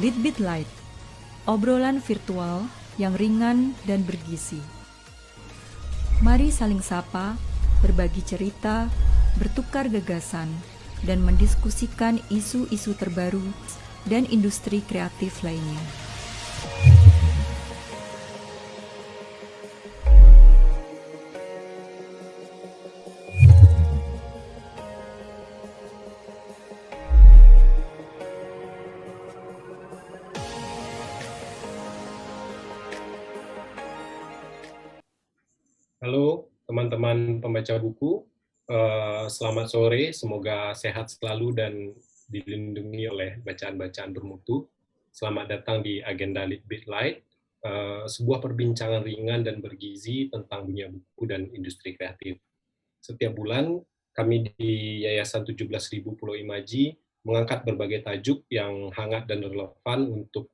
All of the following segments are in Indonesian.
Litbit Light, obrolan virtual yang ringan dan bergizi. Mari saling sapa, berbagi cerita, bertukar gagasan, dan mendiskusikan isu-isu terbaru dan industri kreatif lainnya. Halo teman-teman pembaca buku, selamat sore, semoga sehat selalu dan dilindungi oleh bacaan-bacaan bermutu. Selamat datang di Agenda Litbit Light, sebuah perbincangan ringan dan bergizi tentang dunia buku dan industri kreatif. Setiap bulan, kami di Yayasan 17.000 Pulau Imaji mengangkat berbagai tajuk yang hangat dan relevan untuk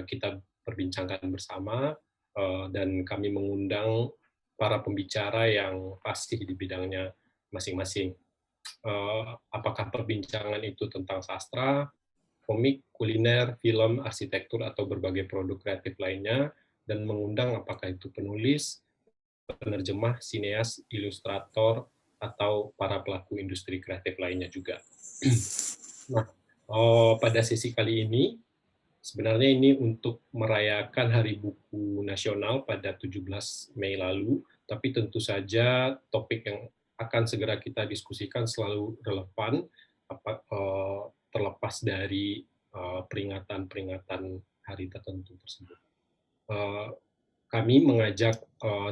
kita perbincangkan bersama, dan kami mengundang para pembicara yang fasih di bidangnya masing-masing. Apakah perbincangan itu tentang sastra, komik, kuliner, film, arsitektur, atau berbagai produk kreatif lainnya, dan mengundang apakah itu penulis, penerjemah, sineas, ilustrator, atau para pelaku industri kreatif lainnya juga. Nah, pada sesi kali ini, sebenarnya ini untuk merayakan Hari Buku Nasional pada 17 Mei lalu, tapi tentu saja topik yang akan segera kita diskusikan selalu relevan, terlepas dari peringatan-peringatan hari tertentu tersebut. Kami mengajak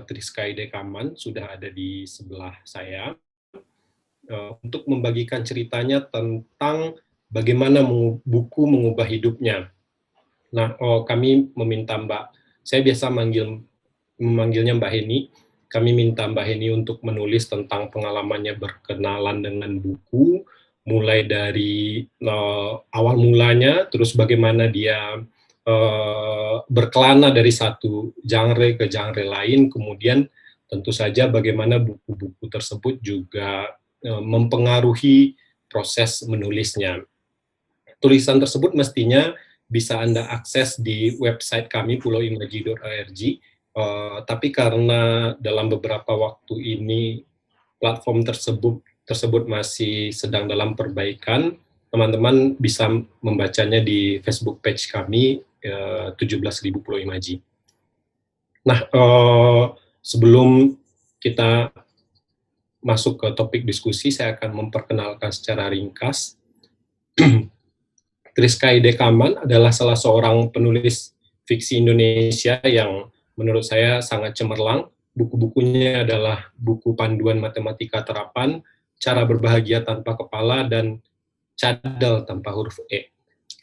Triskai Dekaman, sudah ada di sebelah saya, untuk membagikan ceritanya tentang bagaimana buku mengubah hidupnya. Nah, kami meminta saya biasa memanggilnya Mbak Heni. Kami minta Mbak Heni untuk menulis tentang pengalamannya berkenalan dengan buku, mulai dari awal mulanya, terus bagaimana dia berkelana dari satu genre ke genre lain, kemudian tentu saja bagaimana buku-buku tersebut juga mempengaruhi proses menulisnya. Tulisan tersebut mestinya bisa Anda akses di website kami pulauimaji.org, tapi karena dalam beberapa waktu ini platform tersebut masih sedang dalam perbaikan, teman-teman bisa membacanya di Facebook page kami 17.000 Pulau Imaji. Nah, sebelum kita masuk ke topik diskusi, saya akan memperkenalkan secara ringkas. Triskai Dekaman adalah salah seorang penulis fiksi Indonesia yang menurut saya sangat cemerlang. Buku-bukunya adalah buku panduan matematika terapan, cara berbahagia tanpa kepala, dan cadel tanpa huruf E.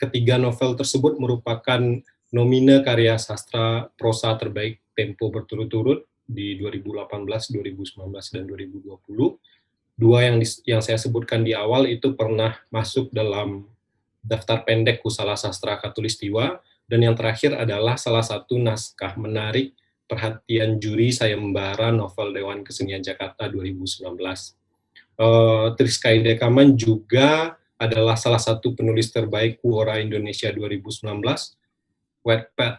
Ketiga novel tersebut merupakan nomine karya sastra prosa terbaik Tempo berturut-turut di 2018, 2019, dan 2020. Dua yang saya sebutkan di awal itu pernah masuk dalam daftar pendek Kusala Sastra Khatulistiwa, dan yang terakhir adalah salah satu naskah menarik perhatian juri sayembara novel Dewan Kesenian Jakarta 2019. Triskai Dekaman juga adalah salah satu penulis terbaik Quora Indonesia 2019, Wattpad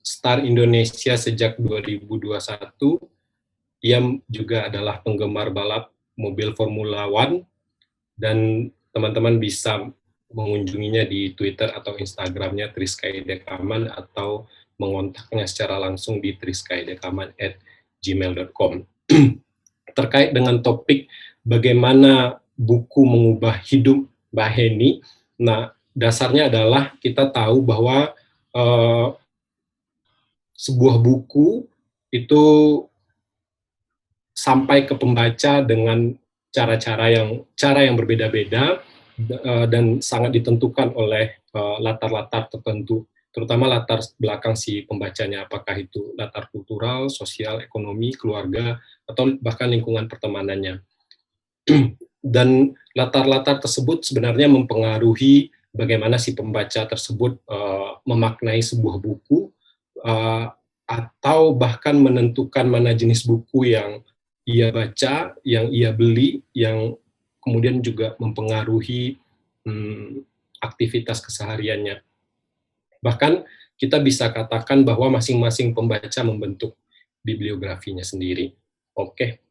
Star Indonesia sejak 2021. Ia juga adalah penggemar balap mobil Formula One, dan teman-teman bisa mengunjunginya di Twitter atau Instagramnya Triskai Dekaman, atau mengontaknya secara langsung di triskaidekaman@gmail.com. Terkait dengan topik bagaimana buku mengubah hidup Mbak Heni, nah dasarnya adalah kita tahu bahwa sebuah buku itu sampai ke pembaca dengan cara yang berbeda-beda, dan sangat ditentukan oleh latar-latar tertentu, terutama latar belakang si pembacanya, apakah itu latar kultural, sosial, ekonomi, keluarga, atau bahkan lingkungan pertemanannya. Dan latar-latar tersebut sebenarnya mempengaruhi bagaimana si pembaca tersebut memaknai sebuah buku, atau bahkan menentukan mana jenis buku yang ia baca, yang ia beli, yang kemudian juga mempengaruhi aktivitas kesehariannya. Bahkan kita bisa katakan bahwa masing-masing pembaca membentuk bibliografinya sendiri. Oke.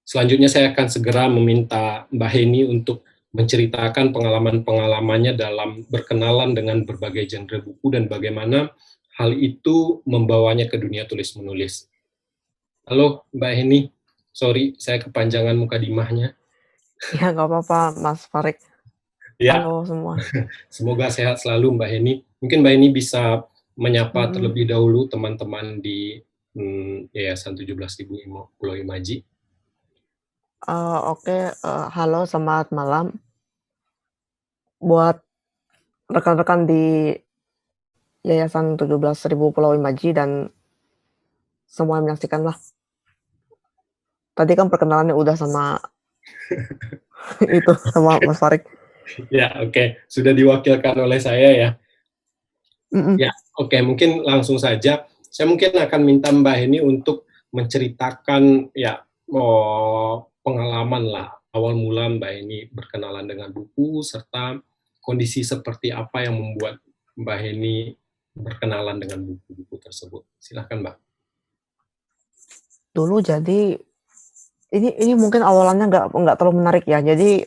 Selanjutnya saya akan segera meminta Mbak Heni untuk menceritakan pengalaman-pengalamannya dalam berkenalan dengan berbagai genre buku dan bagaimana hal itu membawanya ke dunia tulis-menulis. Halo Mbak Heni, sorry saya kepanjangan mukadimahnya. Ya, nggak apa-apa, Mas Farid. Ya, Halo semua. semoga sehat selalu Mbak Heni. Mungkin Mbak Heni bisa menyapa terlebih dahulu teman-teman di Yayasan 17.000 Pulau Imaji. Oke, halo, selamat malam. Buat rekan-rekan di Yayasan 17.000 Pulau Imaji dan semua yang menyaksikan lah. Tadi kan perkenalannya udah sama itu sama Mas Farid. Ya, oke. Sudah diwakilkan oleh saya ya. Ya, oke. Mungkin langsung saja. Saya mungkin akan minta Mbak Heni untuk menceritakan ya pengalaman lah awal mula Mbak Heni berkenalan dengan buku serta kondisi seperti apa yang membuat Mbak Heni berkenalan dengan buku-buku tersebut. Silakan Mbak. Dulu jadi ini mungkin awalannya nggak terlalu menarik ya. Jadi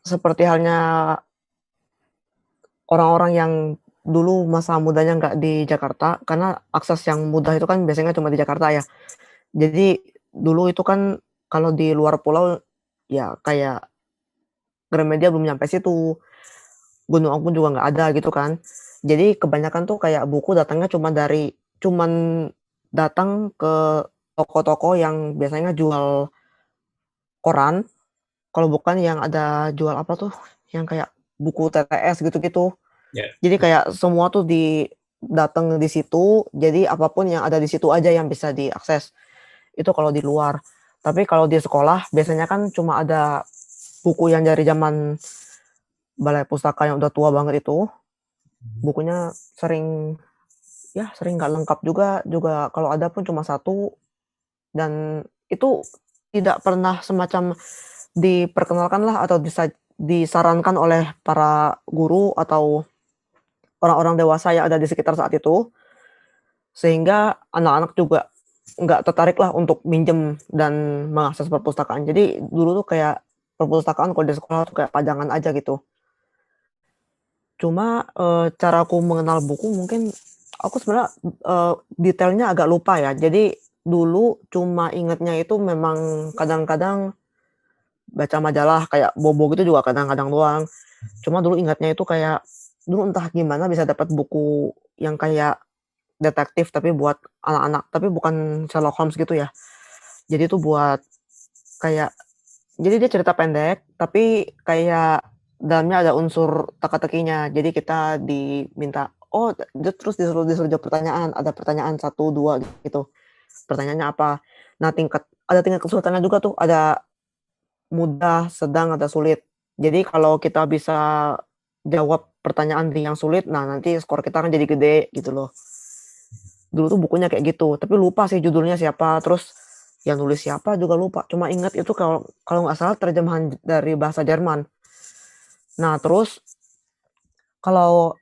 seperti halnya orang-orang yang dulu masa mudanya nggak di Jakarta, karena akses yang mudah itu kan biasanya cuma di Jakarta ya. Jadi dulu itu kan kalau di luar pulau ya kayak Gramedia belum nyampe situ, Gunung Agung juga nggak ada gitu kan. Jadi kebanyakan tuh kayak buku datangnya cuman datang ke toko-toko yang biasanya jual koran, kalau bukan yang ada jual apa tuh, yang kayak buku TTS gitu-gitu. Ya. Jadi kayak semua tuh datang di situ, jadi apapun yang ada di situ aja yang bisa diakses. Itu kalau di luar. Tapi kalau di sekolah biasanya kan cuma ada buku yang dari zaman balai pustaka yang udah tua banget itu. Bukunya sering nggak lengkap juga kalau ada pun cuma satu, dan itu tidak pernah semacam diperkenalkan lah atau disarankan oleh para guru atau orang-orang dewasa yang ada di sekitar saat itu, sehingga anak-anak juga nggak tertarik lah untuk minjem dan mengakses perpustakaan. Jadi dulu tuh kayak perpustakaan kalau di sekolah tuh kayak pajangan aja gitu. Cuma cara aku mengenal buku mungkin aku sebenarnya detailnya agak lupa ya. Jadi dulu cuma ingetnya itu memang kadang-kadang baca majalah kayak Bobo gitu juga kadang-kadang doang. Cuma dulu ingatnya itu kayak dulu entah gimana bisa dapat buku yang kayak detektif tapi buat anak-anak, tapi bukan Sherlock Holmes gitu ya. Jadi itu buat kayak jadi dia cerita pendek tapi kayak dalamnya ada unsur teka-tekinya. Jadi kita diminta dia terus disuruh jawab pertanyaan, ada pertanyaan 1, 2 gitu. Pertanyaannya apa. Nah, ada tingkat kesulitannya juga tuh, ada mudah, sedang, ada sulit. Jadi kalau kita bisa jawab pertanyaan yang sulit, nah nanti skor kita kan jadi gede gitu loh. Dulu tuh bukunya kayak gitu, tapi lupa sih judulnya siapa, terus yang nulis siapa juga lupa. Cuma ingat itu kalau nggak salah terjemahan dari bahasa Jerman. Nah, terus kalau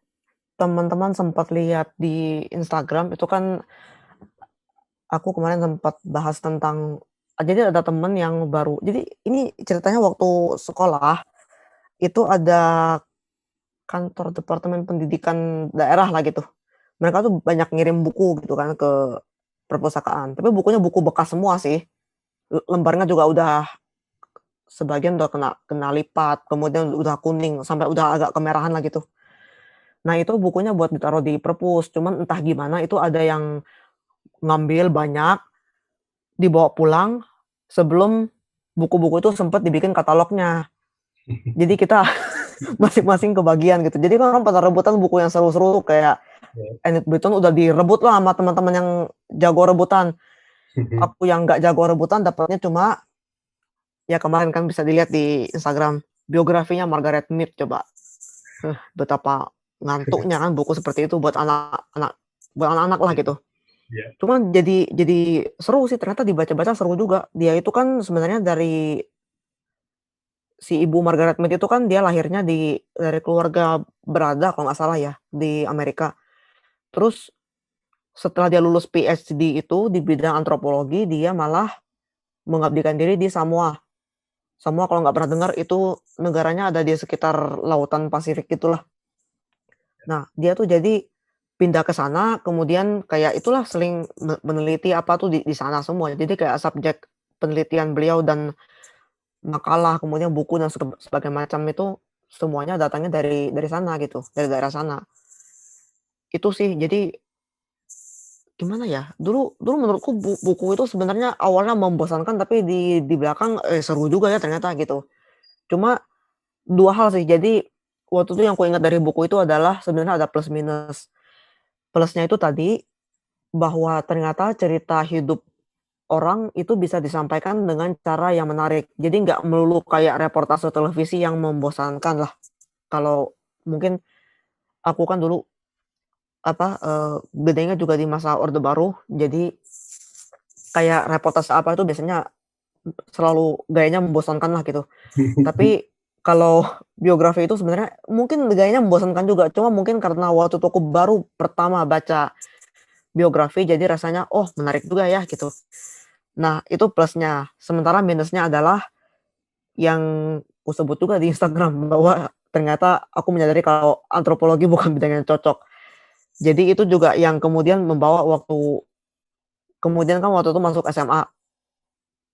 teman-teman sempat lihat di Instagram itu kan aku kemarin sempat bahas tentang, jadi ada temen yang baru, jadi ini ceritanya waktu sekolah itu ada kantor departemen pendidikan daerah lah gitu. Mereka tuh banyak ngirim buku gitu kan ke perpustakaan, tapi bukunya buku bekas semua sih. Lembarnya juga udah sebagian udah kena lipat, kemudian udah kuning sampai udah agak kemerahan lah gitu. Nah, itu bukunya buat ditaruh di perpus, cuman entah gimana itu ada yang ngambil banyak, dibawa pulang sebelum buku-buku itu sempat dibikin katalognya. Jadi kita masing-masing kebagian gitu. Jadi kan orang pada rebutan buku yang seru-seru tuh kayak Enid Blyton udah direbut lah sama teman-teman yang jago rebutan. Aku yang nggak jago rebutan dapatnya cuma ya kemarin kan bisa dilihat di Instagram biografinya Margaret Mead. Coba betapa ngantuknya kan buku seperti itu buat anak-anak lah gitu. Cuman jadi seru sih, ternyata dibaca-baca seru juga. Dia itu kan sebenarnya dari si ibu Margaret Mead itu kan dia lahirnya dari keluarga berada kalau nggak salah ya, di Amerika. Terus setelah dia lulus PhD itu di bidang antropologi, dia malah mengabdikan diri di Samoa. Samoa kalau nggak pernah dengar itu negaranya ada di sekitar lautan Pasifik gitulah. Nah, dia tuh jadi pindah ke sana, kemudian kayak itulah seling meneliti apa tuh di sana semua. Jadi kayak subjek penelitian beliau dan makalah, kemudian buku dan sebagainya macam itu semuanya datangnya dari sana gitu, dari daerah sana. Itu sih, jadi gimana ya, dulu dulu menurutku buku itu sebenarnya awalnya membosankan tapi di belakang, seru juga ya ternyata gitu. Cuma 2 hal sih, jadi waktu itu yang kuingat dari buku itu adalah sebenarnya ada plus minus. Plusnya itu tadi, bahwa ternyata cerita hidup orang itu bisa disampaikan dengan cara yang menarik. Jadi nggak melulu kayak reportase televisi yang membosankan lah. Kalau mungkin aku kan dulu, gedenya juga di masa Orde Baru, jadi kayak reportase apa itu biasanya selalu gayanya membosankan lah gitu. Tapi kalau biografi itu sebenarnya mungkin gayanya membosankan juga, cuma mungkin karena waktu itu aku baru pertama baca biografi jadi rasanya, "Oh menarik juga ya," gitu. Nah itu plusnya, sementara minusnya adalah yang kusebut juga di Instagram bahwa ternyata aku menyadari kalau antropologi bukan bidang yang cocok. Jadi itu juga yang kemudian membawa kemudian kan waktu itu masuk SMA,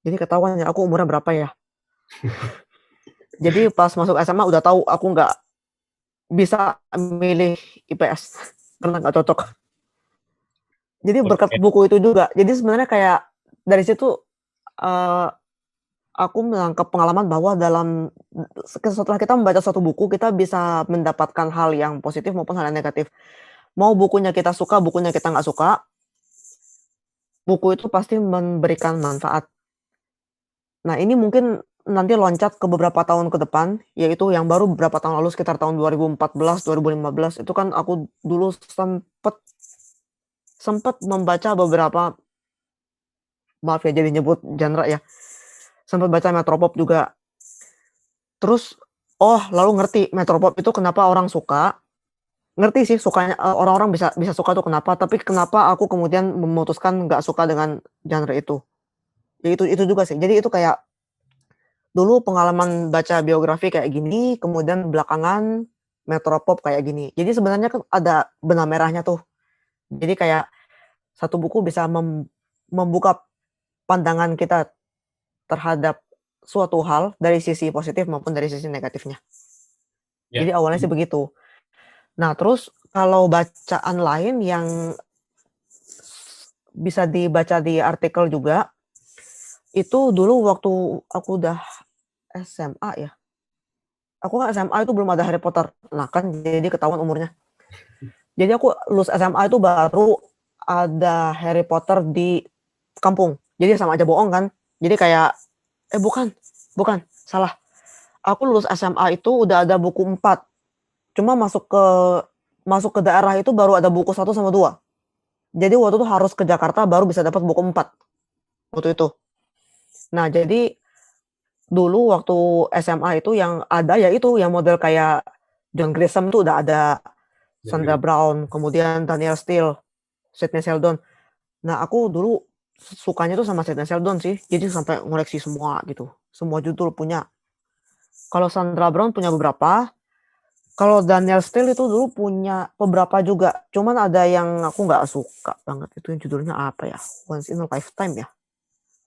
jadi ketahuan ya aku umurnya berapa ya. Jadi pas masuk SMA udah tahu aku nggak bisa milih IPS karena nggak cocok. Jadi berkat Oke. buku itu juga. Jadi sebenarnya kayak dari situ, eee, aku menangkap pengalaman bahwa setelah kita membaca suatu buku, kita bisa mendapatkan hal yang positif maupun hal yang negatif. Mau bukunya kita suka, bukunya kita nggak suka, buku itu pasti memberikan manfaat. Nah ini mungkin nanti loncat ke beberapa tahun ke depan, yaitu yang baru beberapa tahun lalu sekitar tahun 2014, 2015 itu kan aku dulu sempet membaca beberapa, maaf ya jadi nyebut genre ya, sempet baca Metropop juga. Terus, oh lalu ngerti Metropop itu kenapa orang suka, ngerti sih sukanya, orang-orang bisa bisa suka tuh kenapa, tapi kenapa aku kemudian memutuskan nggak suka dengan genre itu. Ya itu juga sih. Jadi itu kayak, dulu pengalaman baca biografi kayak gini, kemudian belakangan Metropop kayak gini. Jadi sebenarnya kan ada benang merahnya tuh. Jadi kayak satu buku bisa membuka pandangan kita terhadap suatu hal dari sisi positif maupun dari sisi negatifnya. Ya. Jadi awalnya sih begitu. Nah terus kalau bacaan lain yang bisa dibaca di artikel juga, itu dulu waktu aku udah SMA ya, aku kan SMA itu belum ada Harry Potter. Nah kan jadi ketahuan umurnya. Jadi aku lulus SMA itu baru ada Harry Potter di kampung. Jadi sama aja bohong kan. Jadi kayak bukan bukan, salah. Aku lulus SMA itu udah ada buku 4. Cuma masuk ke daerah itu baru ada buku 1 sama 2. Jadi waktu itu harus ke Jakarta baru bisa dapat buku 4, waktu itu. Nah jadi dulu waktu SMA itu yang ada ya itu, yang model kayak John Grisham tuh udah ada, Sandra Brown, kemudian Danielle Steel, Sidney Sheldon. Nah aku dulu sukanya tuh sama Sidney Sheldon sih, jadi sampai ngoleksi semua gitu, semua judul punya. Kalau Sandra Brown punya beberapa, kalau Danielle Steel itu dulu punya beberapa juga, cuman ada yang aku nggak suka banget, itu yang judulnya apa ya, Once in a Lifetime ya?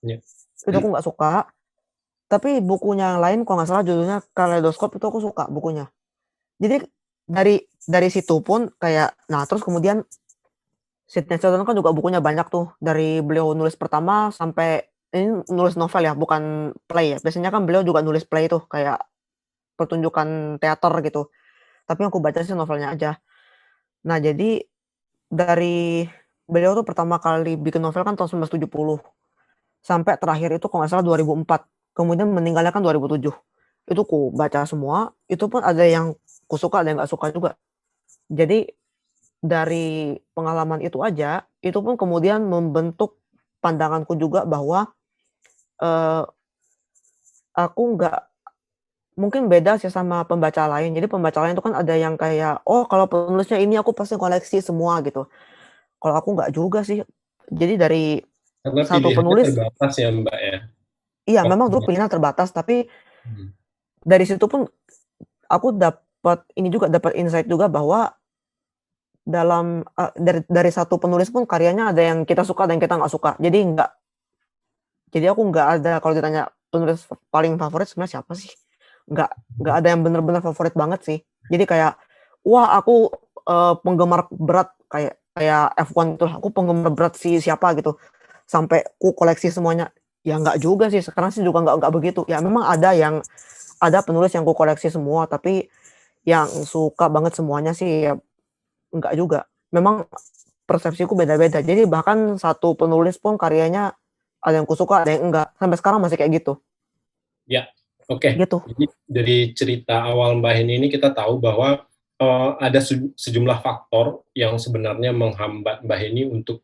Ya. Itu aku nggak suka, tapi bukunya yang lain kalau nggak salah judulnya Kaleidoscope itu aku suka bukunya. Jadi dari situ pun kayak nah terus kemudian Sidney Sheldon kan juga bukunya banyak tuh, dari beliau nulis pertama sampai ini nulis novel ya, bukan play ya. Biasanya kan beliau juga nulis play tuh, kayak pertunjukan teater gitu. Tapi yang aku baca sih novelnya aja. Nah jadi dari beliau tuh pertama kali bikin novel kan tahun 1970, sampai terakhir itu kalau nggak salah 2004, kemudian meninggalnya kan 2007. Itu ku baca semua, itu pun ada yang kusuka, ada yang nggak suka juga. Jadi dari pengalaman itu aja, itu pun kemudian membentuk pandanganku juga bahwa, eee, aku mungkin beda sih sama pembaca lain. Jadi pembaca lain itu kan ada yang kayak, "Oh, kalau penulisnya ini aku pasti koleksi semua," gitu. Kalau aku nggak juga sih. Jadi dari Karena satu pilihannya penulis terbatas ya Mbak ya. iya memang dulu Waktunya. pilihannya terbatas, tapi Hmm. dari situ pun aku dapat ini juga, dapat insight juga bahwa dalam, dari satu penulis pun karyanya ada yang kita suka dan kita nggak suka. Jadi aku nggak ada kalau ditanya penulis paling favorit sebenarnya siapa sih? Nggak ada yang bener-bener favorit banget sih. Jadi kayak, wah aku, penggemar berat kayak kayak F1 itu, aku penggemar berat si siapa gitu, sampai ku koleksi semuanya. Ya nggak juga sih, sekarang sih juga nggak begitu. Ya memang ada penulis yang ku koleksi semua, tapi yang suka banget semuanya sih ya nggak juga. Memang persepsiku beda-beda. Jadi bahkan satu penulis pun karyanya ada yang kusuka, ada yang enggak. Sampai sekarang masih kayak gitu. Ya, oke. Gitu. Jadi dari cerita awal Mbak Heni ini kita tahu bahwa ada sejumlah faktor yang sebenarnya menghambat Mbak Heni untuk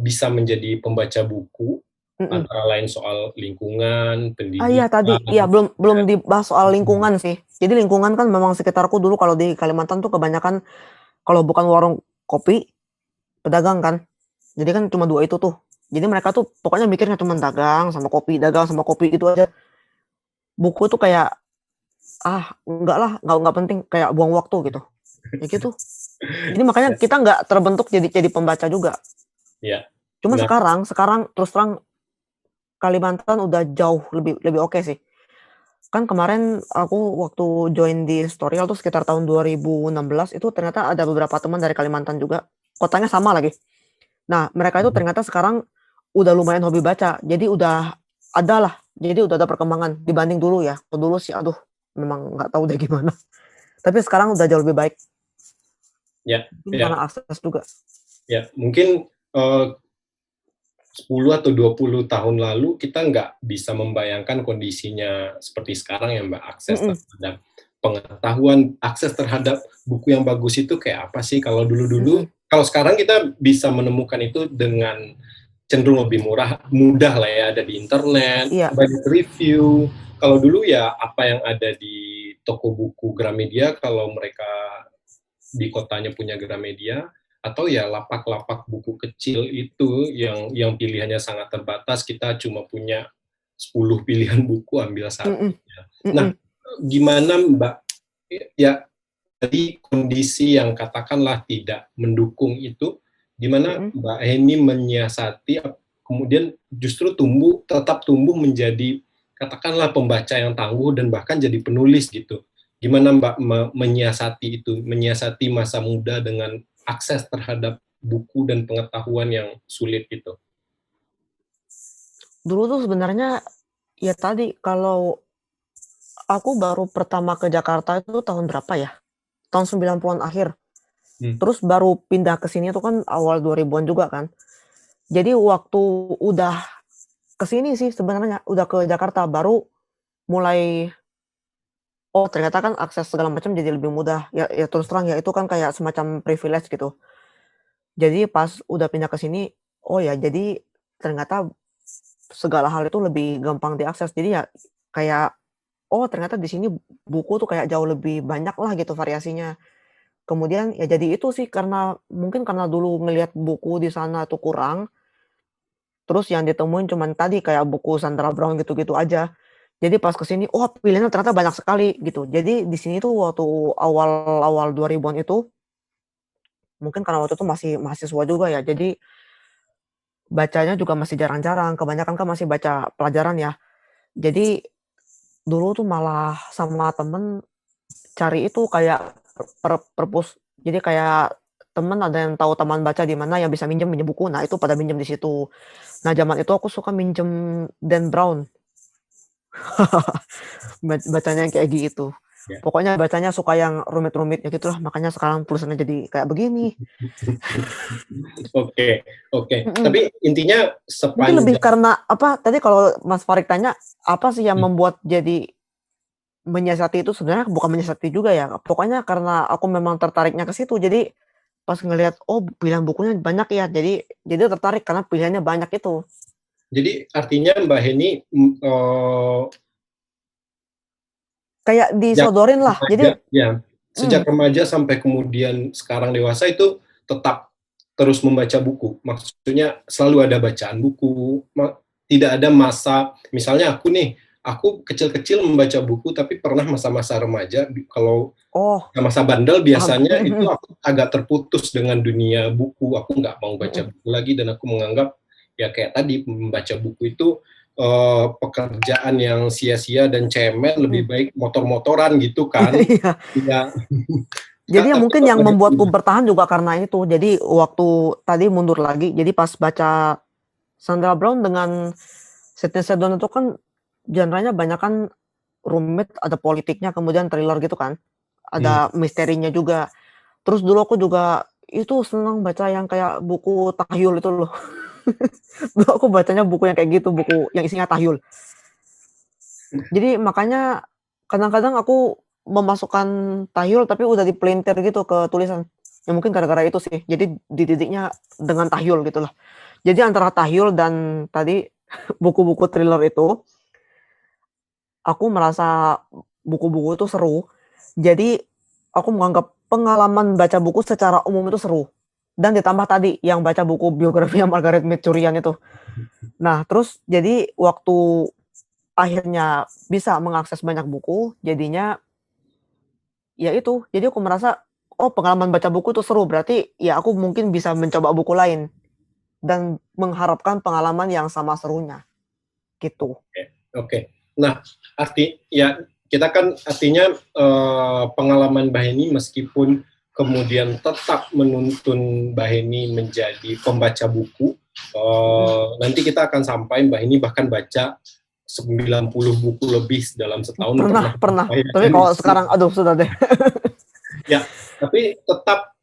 bisa menjadi pembaca buku, Mhm. antara lain soal lingkungan, Ah, iya tadi, pendidikan, iya belum dibahas soal hmm, lingkungan sih. Jadi lingkungan kan memang sekitarku dulu kalau di Kalimantan tuh kebanyakan kalau bukan warung kopi, pedagang kan. Jadi kan cuma 2 itu tuh. Jadi mereka tuh pokoknya mikirnya cuma dagang sama kopi gitu aja. Buku tuh kayak, ah enggak lah, nggak penting, kayak buang waktu gitu. Ya gitu. Jadi makanya ya, kita nggak terbentuk jadi pembaca juga. ya. Cuma Nah, sekarang terus terang Kalimantan udah jauh lebih lebih oke sih. Kan kemarin aku waktu join di Storyal tuh sekitar tahun 2016 itu ternyata ada beberapa teman dari Kalimantan juga, kotanya sama lagi. Nah, mereka itu ternyata sekarang udah lumayan hobi baca, jadi udah ada lah, jadi udah ada perkembangan dibanding dulu ya. Kalau dulu sih aduh memang nggak tahu deh gimana. Tapi sekarang udah jauh lebih baik, ya, mungkin ya, karena akses juga. ya. Mungkin 10 atau 20 tahun lalu kita nggak bisa membayangkan kondisinya seperti sekarang ya Mbak, akses Mhm, terhadap pengetahuan, akses terhadap buku yang bagus itu kayak apa sih kalau dulu-dulu. mhm, Kalau sekarang kita bisa menemukan itu dengan cenderung lebih mudah lah ya, ada di internet, iya, banyak review. Kalau dulu ya apa yang ada di toko buku Gramedia kalau mereka di kotanya punya Gramedia, atau ya lapak-lapak buku kecil itu yang pilihannya sangat terbatas, kita cuma punya 10 pilihan buku, ambil mhm, satu. Nah, mhm, gimana Mbak, ya dari kondisi yang katakanlah tidak mendukung itu, gimana mhm. Mbak Heni menyiasati, kemudian justru tetap tumbuh menjadi katakanlah pembaca yang tangguh dan bahkan jadi penulis gitu. Gimana Mbak menyiasati itu, menyiasati masa muda dengan akses terhadap buku dan pengetahuan yang sulit itu? Dulu tuh sebenarnya ya tadi kalau aku baru pertama ke Jakarta itu tahun berapa ya? Tahun 90-an akhir. Hmm. Terus baru pindah ke sini tuh kan awal 2000-an juga kan. Jadi waktu udah ke sini sih sebenarnya, udah ke Jakarta baru mulai, oh ternyata kan akses segala macam jadi lebih mudah. Ya terus terang ya itu kan kayak semacam privilege gitu. Jadi pas udah pindah ke sini, oh ya jadi ternyata segala hal itu lebih gampang diakses. Jadi ya kayak, oh ternyata di sini buku tuh kayak jauh lebih banyak lah gitu variasinya. Kemudian ya jadi itu sih karena mungkin karena dulu ngelihat buku di sana tuh kurang, terus yang ditemuin cuman tadi kayak buku Sandra Brown gitu-gitu aja. Jadi pas ke sini, oh pilihannya ternyata banyak sekali gitu. Jadi di sini tuh waktu awal-awal 2000-an itu, mungkin karena waktu itu masih mahasiswa juga ya, jadi bacanya juga masih jarang-jarang, kebanyakan kan masih baca pelajaran ya. Jadi dulu tuh malah sama temen cari itu kayak perpus. Jadi kayak temen ada yang tahu taman baca di mana yang bisa minjem minjem buku, nah itu pada minjem di situ. Nah zaman itu aku suka minjem Dan Brown, bacanya yang kayak gitu. Ya. Pokoknya bacanya suka yang rumit-rumit ya gitulah, makanya sekarang tulisannya jadi kayak begini. Oke, oke. Mhm. Tapi intinya Mungkin lebih sepanjang karena apa, tadi kalau Mas Farid tanya, apa sih yang membuat jadi menyiasati itu sebenarnya bukan menyiasati juga ya, pokoknya karena aku memang tertariknya ke situ. Jadi pas ngelihat, oh pilihan bukunya banyak ya, jadi tertarik karena pilihannya banyak itu. jadi artinya Mbak Heni kayak Sejak disodorin lah. remaja, Jadi ya, sejak hmm, remaja sampai kemudian sekarang dewasa itu tetap terus membaca buku. Maksudnya selalu ada bacaan buku. Tidak ada masa, misalnya aku kecil-kecil membaca buku, tapi pernah masa-masa remaja, kalau oh, masa bandel paham. biasanya itu aku agak terputus dengan dunia buku. Aku nggak mau baca buku lagi, dan aku menganggap ya kayak tadi, membaca buku itu pekerjaan yang sia-sia dan cemen, lebih baik motor-motoran gitu kan. Iya. Ya, Jadi ya tapi mungkin kalau yang ada membuatku bertahan juga karena itu. Jadi waktu tadi mundur lagi, jadi pas baca Sandra Brown dengan Sidney Sheldon itu kan genrenya banyak kan rumit, ada politiknya, kemudian thriller gitu kan. Hmm, Ada misterinya juga. Terus dulu aku juga itu senang baca yang kayak buku tahyul itu loh. Dulu aku bacanya buku yang kayak gitu, buku yang isinya tahyul. Jadi makanya kadang-kadang aku memasukkan tahyul tapi udah dipelintir gitu ke tulisan. Ya mungkin gara-gara itu sih. Jadi dididiknya dengan tahyul gitu lah. Jadi antara tahyul dan tadi buku-buku thriller itu, aku merasa buku-buku itu seru. Jadi aku menganggap pengalaman baca buku secara umum itu seru. Dan ditambah tadi yang baca buku biografinya Margaret Mead Curian itu. Nah, terus jadi waktu akhirnya bisa mengakses banyak buku, jadinya ya itu, jadi aku merasa, oh pengalaman baca buku itu seru, berarti ya aku mungkin bisa mencoba buku lain dan mengharapkan pengalaman yang sama serunya, gitu. oke. Nah, ya kita kan artinya pengalaman Mbak Heni, meskipun kemudian tetap menuntun Mbak Heni menjadi pembaca buku, nanti kita akan sampai Mbak Heni bahkan baca 90 buku lebih dalam setahun, pernah Pernah, sampai tapi kan di kalau situ. sekarang aduh sudah deh. Ya, tapi tetap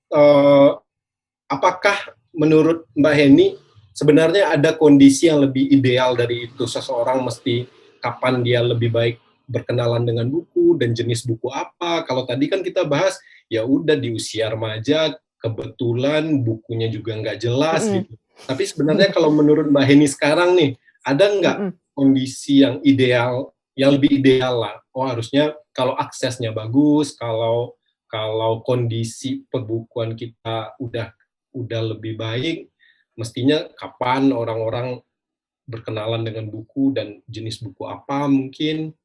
apakah menurut Mbak Heni sebenarnya ada kondisi yang lebih ideal dari itu? Seseorang mesti kapan dia lebih baik berkenalan dengan buku, dan jenis buku apa? Kalau tadi kan kita bahas ya udah di usia remaja, kebetulan bukunya juga nggak jelas Mhm, gitu. Tapi sebenarnya kalau menurut Mbak Heni sekarang nih, ada nggak mhm. kondisi yang ideal, yang lebih ideal lah? Oh, harusnya kalau aksesnya bagus, kalau kalau kondisi perbukuan kita udah lebih baik, mestinya kapan orang-orang berkenalan dengan buku dan jenis buku apa mungkin.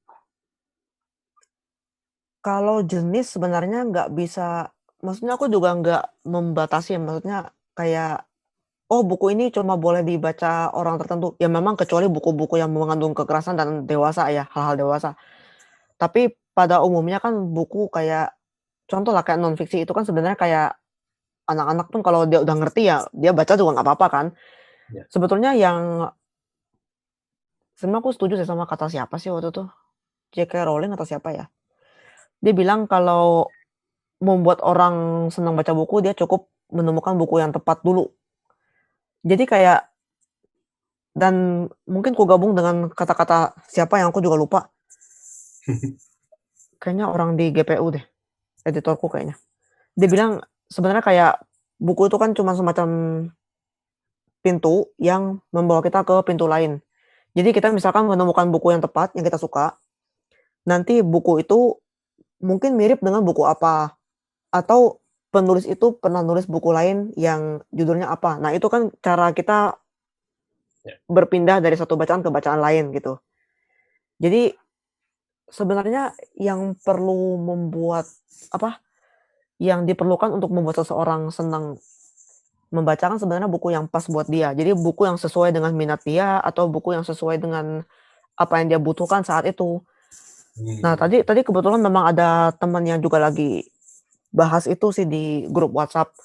Kalau jenis sebenarnya nggak bisa, maksudnya aku juga nggak membatasi ya, maksudnya kayak, oh buku ini cuma boleh dibaca orang tertentu, ya memang kecuali buku-buku yang mengandung kekerasan dan dewasa ya, hal-hal dewasa. Tapi pada umumnya kan buku kayak contoh lah kayak non-fiksi itu kan sebenarnya kayak anak-anak pun kalau dia udah ngerti ya, dia baca juga nggak apa-apa kan. Ya. Sebetulnya yang sebenarnya aku setuju sih sama kata siapa sih waktu itu, J.K. Rowling atau siapa ya. Dia bilang kalau membuat orang senang baca buku, dia cukup menemukan buku yang tepat dulu. Jadi kayak dan mungkin gabung dengan kata-kata siapa yang aku juga lupa, kayaknya orang di GPU deh, editorku kayaknya. Dia bilang sebenarnya kayak buku itu kan cuma semacam pintu yang membawa kita ke pintu lain. Jadi kita misalkan menemukan buku yang tepat, yang kita suka, nanti buku itu mungkin mirip dengan buku apa, atau penulis itu pernah nulis buku lain yang judulnya apa. Nah, itu kan cara kita Ya. berpindah dari satu bacaan ke bacaan lain gitu. Jadi sebenarnya yang perlu membuat apa, yang diperlukan untuk membuat seseorang senang membaca kan sebenarnya buku yang pas buat dia. Jadi buku yang sesuai dengan minat dia atau buku yang sesuai dengan apa yang dia butuhkan saat itu. Nah, Hmm. tadi tadi kebetulan memang ada teman yang juga lagi bahas itu sih di grup WhatsApp.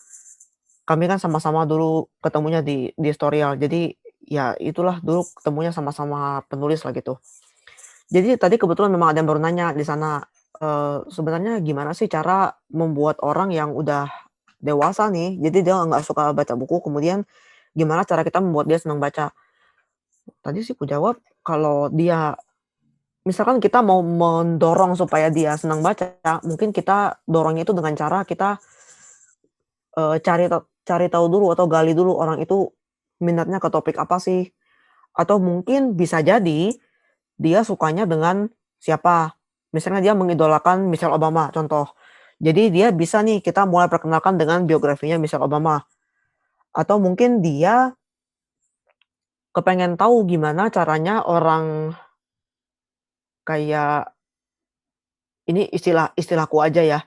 Kami kan sama-sama dulu ketemunya di Storyal. Jadi ya itulah dulu ketemunya sama-sama penulis lah gitu. Jadi tadi kebetulan memang ada yang baru nanya di sana, sebenarnya gimana sih cara membuat orang yang udah dewasa nih, jadi dia nggak suka baca buku, kemudian gimana cara kita membuat dia senang baca? Tadi sih kujawab kalau dia misalkan kita mau mendorong supaya dia senang baca, mungkin kita dorongnya itu dengan cara kita, cari tahu dulu atau gali dulu orang itu minatnya ke topik apa sih, atau mungkin bisa jadi dia sukanya dengan siapa. Misalnya dia mengidolakan Michelle Obama, contoh. Jadi dia bisa nih kita mulai perkenalkan dengan biografinya Michelle Obama. Atau mungkin dia kepengen tahu gimana caranya orang kayak ini istilahku aja ya,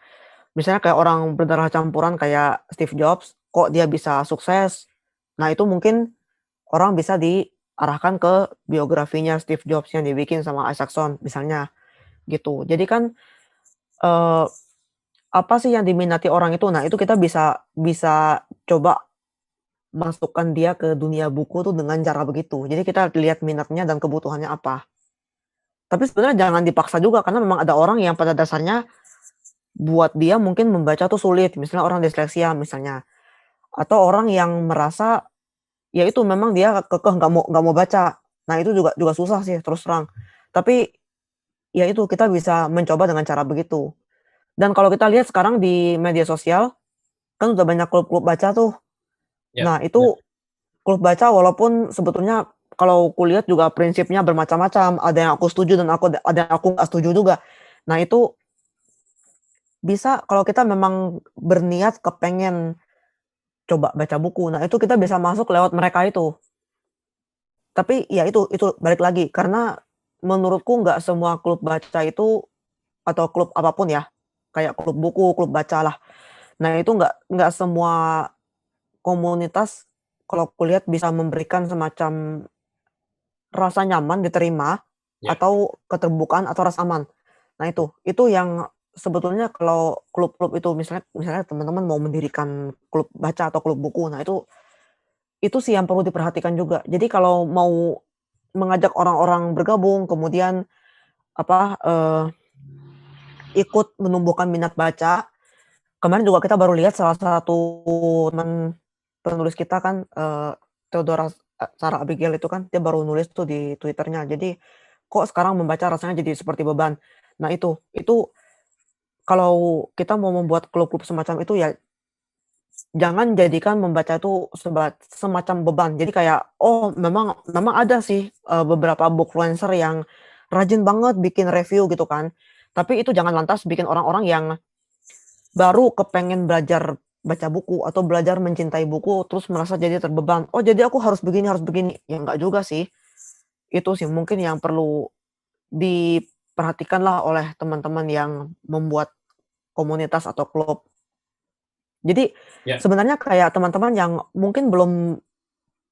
misalnya kayak orang berdarah campuran kayak Steve Jobs, kok dia bisa sukses. Nah, itu mungkin orang bisa diarahkan ke biografinya Steve Jobs yang dibikin sama Isaacson misalnya, gitu. Jadi kan, eee, apa sih yang diminati orang itu, nah itu kita bisa bisa coba masukkan dia ke dunia buku tuh dengan cara begitu. Jadi kita lihat minatnya dan kebutuhannya apa. Tapi sebenarnya jangan dipaksa juga karena memang ada orang yang pada dasarnya buat dia mungkin membaca tuh sulit, misalnya orang disleksia misalnya, atau orang yang merasa, ya itu memang dia kekeh nggak mau baca. Nah itu juga juga susah sih terus terang. Tapi, ya itu kita bisa mencoba dengan cara begitu. Dan kalau kita lihat sekarang di media sosial, kan udah banyak klub-klub baca tuh. Ya, Nah ya. itu klub baca walaupun sebetulnya kalau kulihat juga prinsipnya bermacam-macam, ada yang aku setuju dan ada yang aku nggak setuju juga. Nah itu bisa kalau kita memang berniat kepengen coba baca buku, nah itu kita bisa masuk lewat mereka itu. Tapi ya itu balik lagi, karena menurutku nggak semua klub baca itu atau klub apapun ya, kayak klub buku, klub baca lah. Nah itu nggak semua komunitas kalau kulihat bisa memberikan semacam rasa nyaman diterima, Ya. atau keterbukaan atau rasa aman. Nah itu yang sebetulnya kalau klub-klub itu misalnya misalnya teman-teman mau mendirikan klub baca atau klub buku, nah itu sih yang perlu diperhatikan juga. Jadi kalau mau mengajak orang-orang bergabung kemudian apa, ikut menumbuhkan minat baca, kemarin juga kita baru lihat salah satu teman penulis kita kan, Theodora Sarah Abigail itu kan dia baru nulis tuh di Twitter-nya. Jadi, kok sekarang membaca rasanya jadi seperti beban. Nah itu kalau kita mau membuat klub-klub semacam itu ya jangan jadikan membaca itu semacam beban. Jadi kayak, oh memang memang ada sih, beberapa bookfluencer yang rajin banget bikin review gitu kan. Tapi itu jangan lantas bikin orang-orang yang baru kepengen belajar baca buku atau belajar mencintai buku terus merasa jadi terbeban, "Oh jadi aku harus begini." Ya enggak juga sih. Itu sih mungkin yang perlu diperhatikanlah oleh teman-teman yang membuat komunitas atau klub. Jadi Ya. sebenarnya kayak teman-teman yang mungkin belum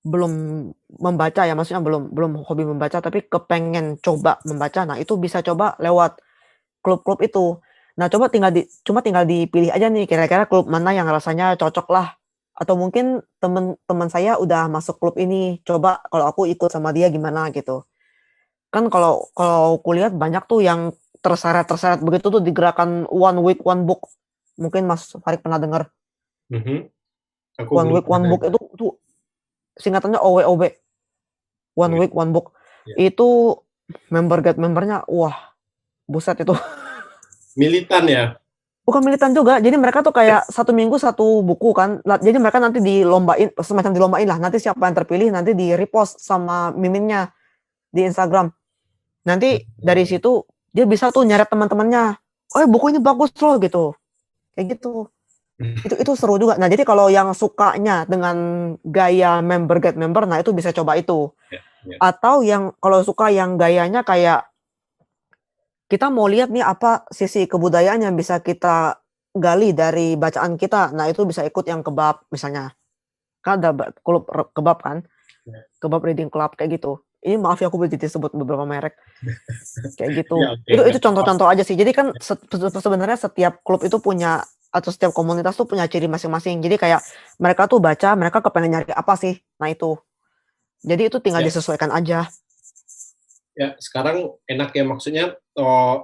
belum membaca ya, maksudnya belum belum hobi membaca tapi kepengen coba membaca, nah itu bisa coba lewat klub-klub itu. Nah cuma tinggal dipilih aja nih kira-kira klub mana yang rasanya cocok lah, atau mungkin temen saya udah masuk klub ini, coba kalau aku ikut sama dia gimana gitu. Kan kalau kalau kulihat banyak tuh yang terseret-terseret begitu tuh di gerakan One Week One Book, mungkin Mas Farid pernah dengar. Mhm. Aku One belum Week One pernah. Book itu singkatannya OWOB, One Oke. Week One Book. Ya. Itu get member-nya, wah buset itu. Militan ya? Bukan militan juga, jadi mereka tuh kayak 1 minggu 1 buku kan, jadi mereka nanti dilombain, semacam dilombain lah, nanti siapa yang terpilih nanti di-repost sama miminnya di Instagram. Nanti dari Mhm. situ dia bisa tuh nyeret teman-temannya, "Eh buku ini bagus loh," gitu, kayak gitu. Itu seru juga. Nah jadi kalau yang sukanya dengan gaya member get member, nah itu bisa coba itu. Ya, ya. Atau yang kalau suka yang gayanya kayak kita mau lihat nih apa sisi kebudayaan yang bisa kita gali dari bacaan kita. Nah itu bisa ikut yang kebab misalnya. Kan ada klub kebab kan, Ya. kebab reading club kayak gitu. Ini maaf ya aku jadi sebut beberapa merek, kayak Ya, gitu. oke, Itu nggak apa-apa. contoh-contoh aja sih. Jadi kan sebenarnya setiap klub itu punya atau setiap komunitas tuh punya ciri masing-masing. Jadi kayak mereka tuh baca, mereka kepengen nyari apa sih. Nah itu. Jadi itu tinggal Ya. disesuaikan aja. Ya, sekarang enak ya, maksudnya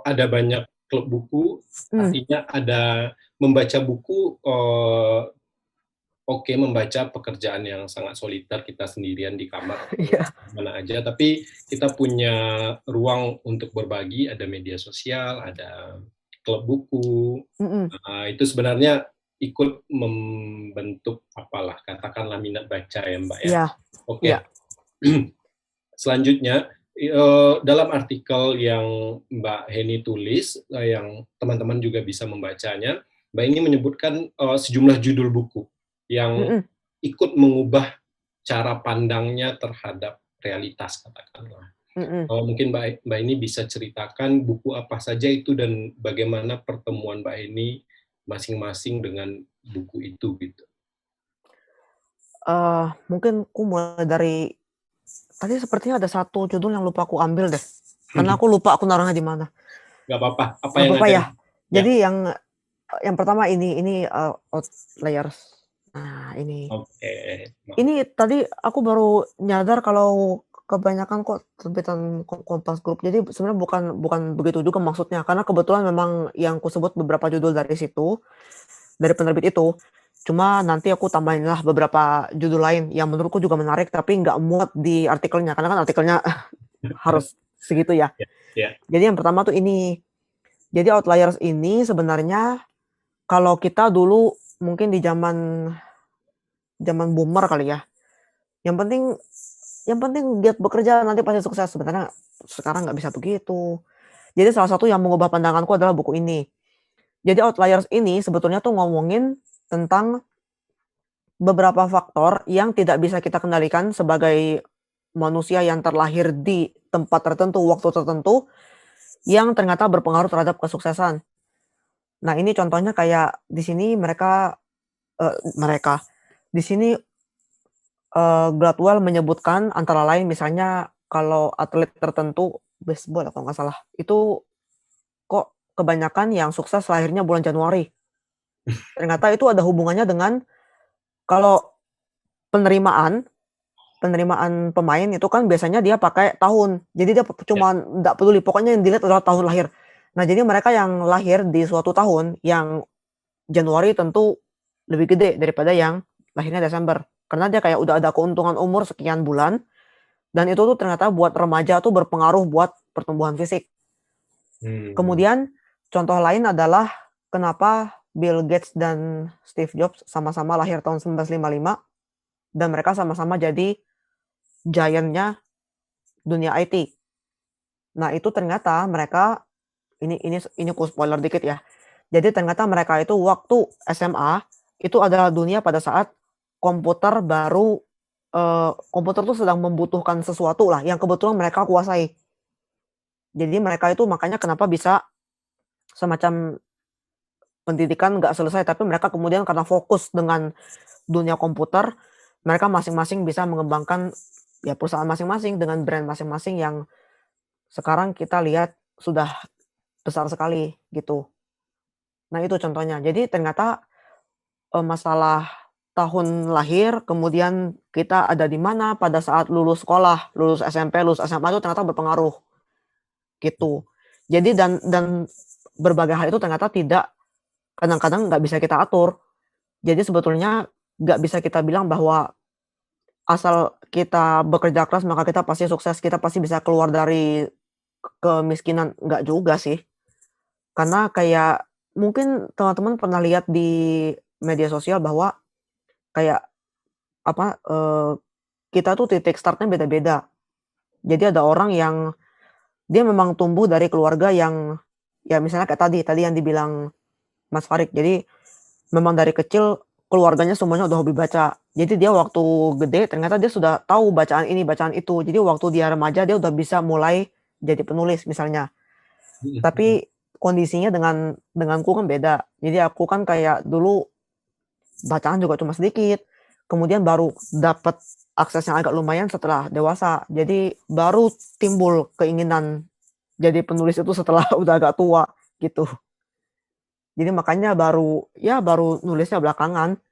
ada banyak klub buku, Hmm, artinya ada membaca buku, oke, membaca pekerjaan yang sangat soliter, kita sendirian di kamar atau iya. mana aja, tapi kita punya ruang untuk berbagi, ada media sosial, ada klub buku. Mhm, Itu sebenarnya ikut membentuk apalah, katakanlah minat baca ya Mbak ya. iya iya. Oke. Selanjutnya Dalam artikel yang Mbak Heni tulis, yang teman-teman juga bisa membacanya, Mbak ini menyebutkan sejumlah judul buku yang Mm-mm, ikut mengubah cara pandangnya terhadap realitas, katakanlah. mm-mm. Mungkin Mbak ini bisa ceritakan buku apa saja itu dan bagaimana pertemuan Mbak ini masing-masing dengan buku itu gitu. Mungkin aku mulai dari tadi sepertinya ada satu judul yang lupa aku ambil deh, karena aku lupa aku naruhnya di mana. Nggak apa-apa, apa Nggak yang apa-apa ada ya. ya. Jadi yang pertama ini Outliers. Nah, ini. Oke. Ini tadi aku baru nyadar kalau kebanyakan kok terbitan Kompas Group. Jadi sebenarnya bukan begitu juga maksudnya, karena kebetulan memang yang kusebut beberapa judul dari situ, dari penerbit itu. Cuma nanti aku tambahin lah beberapa judul lain yang menurutku juga menarik tapi nggak muat di artikelnya, karena kan artikelnya harus segitu ya. Ya, ya. Jadi yang pertama tuh ini. Jadi Outliers ini sebenarnya kalau kita dulu mungkin di zaman boomer kali ya. Yang penting giat bekerja nanti pasti sukses. Sebenarnya sekarang nggak bisa begitu. Jadi salah satu yang mengubah pandanganku adalah buku ini. Jadi Outliers ini sebetulnya tuh ngomongin tentang beberapa faktor yang tidak bisa kita kendalikan sebagai manusia yang terlahir di tempat tertentu, waktu tertentu, yang ternyata berpengaruh terhadap kesuksesan. Nah, ini contohnya kayak di sini mereka di sini Gladwell menyebutkan antara lain misalnya kalau atlet tertentu baseball kalau nggak salah, itu kok kebanyakan yang sukses lahirnya bulan Januari. Ternyata itu ada hubungannya dengan kalau penerimaan pemain itu kan biasanya dia pakai tahun. Jadi dia cuma nggak peduli, pokoknya yang dilihat adalah tahun lahir. Nah, jadi mereka yang lahir di suatu tahun yang Januari tentu lebih gede daripada yang lahirnya Desember. Karena dia kayak udah ada keuntungan umur sekian bulan, dan itu tuh ternyata buat remaja tuh berpengaruh buat pertumbuhan fisik. Kemudian contoh lain adalah kenapa Bill Gates dan Steve Jobs sama-sama lahir tahun 1955 dan mereka sama-sama jadi giant-nya dunia IT. Nah, itu ternyata mereka ini aku spoiler dikit ya. Jadi ternyata mereka itu waktu SMA itu adalah dunia pada saat komputer baru komputer tuh sedang membutuhkan sesuatu lah yang kebetulan mereka kuasai. Jadi mereka itu makanya kenapa bisa semacam pendidikan nggak selesai, tapi mereka kemudian karena fokus dengan dunia komputer, mereka masing-masing bisa mengembangkan ya perusahaan masing-masing dengan brand masing-masing yang sekarang kita lihat sudah besar sekali gitu. Nah, itu contohnya. Jadi ternyata masalah tahun lahir, kemudian kita ada di mana pada saat lulus sekolah, lulus SMP, lulus SMA itu ternyata berpengaruh gitu. Jadi dan berbagai hal itu ternyata kadang-kadang nggak bisa kita atur. Jadi sebetulnya nggak bisa kita bilang bahwa asal kita bekerja keras maka kita pasti sukses, kita pasti bisa keluar dari kemiskinan, nggak juga sih. Karena kayak mungkin teman-teman pernah lihat di media sosial bahwa kayak apa, kita tuh titik startnya beda-beda. Jadi ada orang yang dia memang tumbuh dari keluarga yang ya misalnya kayak tadi yang dibilang Mas Farid. Jadi memang dari kecil keluarganya semuanya udah hobi baca. Jadi dia waktu gede ternyata dia sudah tahu bacaan ini, bacaan itu. Jadi waktu dia remaja dia udah bisa mulai jadi penulis misalnya. Tapi kondisinya denganku kan beda. Jadi aku kan kayak dulu bacaan juga cuma sedikit. Kemudian baru dapat akses yang agak lumayan setelah dewasa. Jadi baru timbul keinginan jadi penulis itu setelah udah agak tua gitu. Jadi makanya baru nulisnya belakangan. Tapi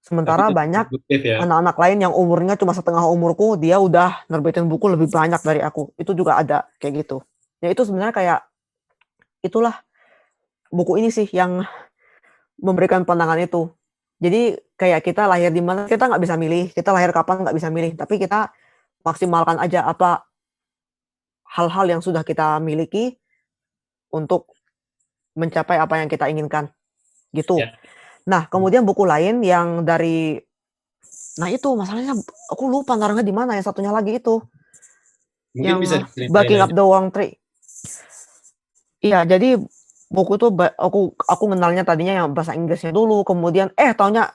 Sementara itu banyak produktif ya. anak-anak lain yang umurnya cuma setengah umurku, dia udah nerbitin buku lebih banyak dari aku. Itu juga ada kayak gitu. Ya itu sebenarnya kayak itulah buku ini sih yang memberikan pandangan itu. Jadi kayak kita lahir di mana kita nggak bisa milih, kita lahir kapan nggak bisa milih, tapi kita maksimalkan aja apa hal-hal yang sudah kita miliki untuk mencapai apa yang kita inginkan, gitu. Ya. Nah, kemudian buku lain yang nah itu masalahnya aku lupa naruhnya di mana yang satunya lagi itu. Mungkin bisa Yang diceritain Barking aja. Up the Wrong Tree. Iya, jadi buku tuh aku kenalnya tadinya yang bahasa Inggrisnya dulu, kemudian taunya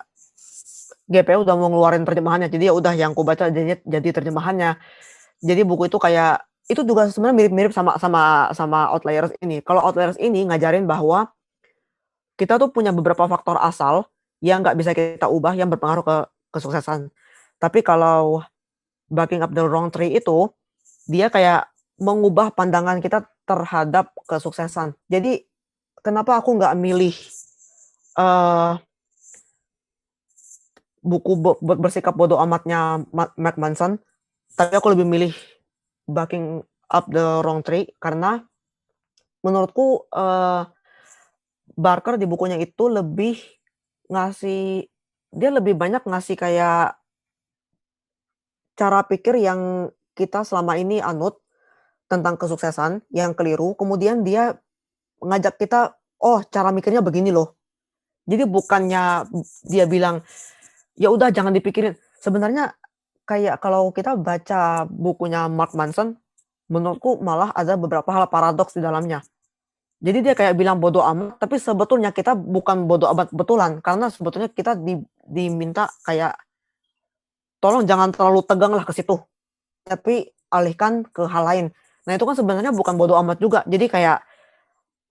GPU udah mau ngeluarin terjemahannya, jadi ya udah yang aku baca jadi terjemahannya. Jadi buku itu kayak itu juga sebenarnya mirip-mirip sama Outliers ini. Kalau Outliers ini ngajarin bahwa kita tuh punya beberapa faktor asal yang nggak bisa kita ubah yang berpengaruh ke kesuksesan. Tapi kalau Barking Up the Wrong Tree itu, dia kayak mengubah pandangan kita terhadap kesuksesan. Jadi kenapa aku nggak milih eh buku bersikap bodoh amatnya Mark Manson, tapi aku lebih milih Barking Up the Wrong Tree karena menurutku Barker di bukunya itu lebih banyak ngasih kayak cara pikir yang kita selama ini anut tentang kesuksesan yang keliru, kemudian dia ngajak kita, "Oh, cara mikirnya begini loh." Jadi bukannya dia bilang, "Ya udah jangan dipikirin." Sebenarnya kayak kalau kita baca bukunya Mark Manson, menurutku malah ada beberapa hal paradoks di dalamnya. Jadi dia kayak bilang bodoh amat, tapi sebetulnya kita bukan bodoh amat betulan, karena sebetulnya kita diminta kayak, "Tolong jangan terlalu tegang lah ke situ, tapi alihkan ke hal lain." Nah itu kan sebenarnya bukan bodoh amat juga, jadi kayak,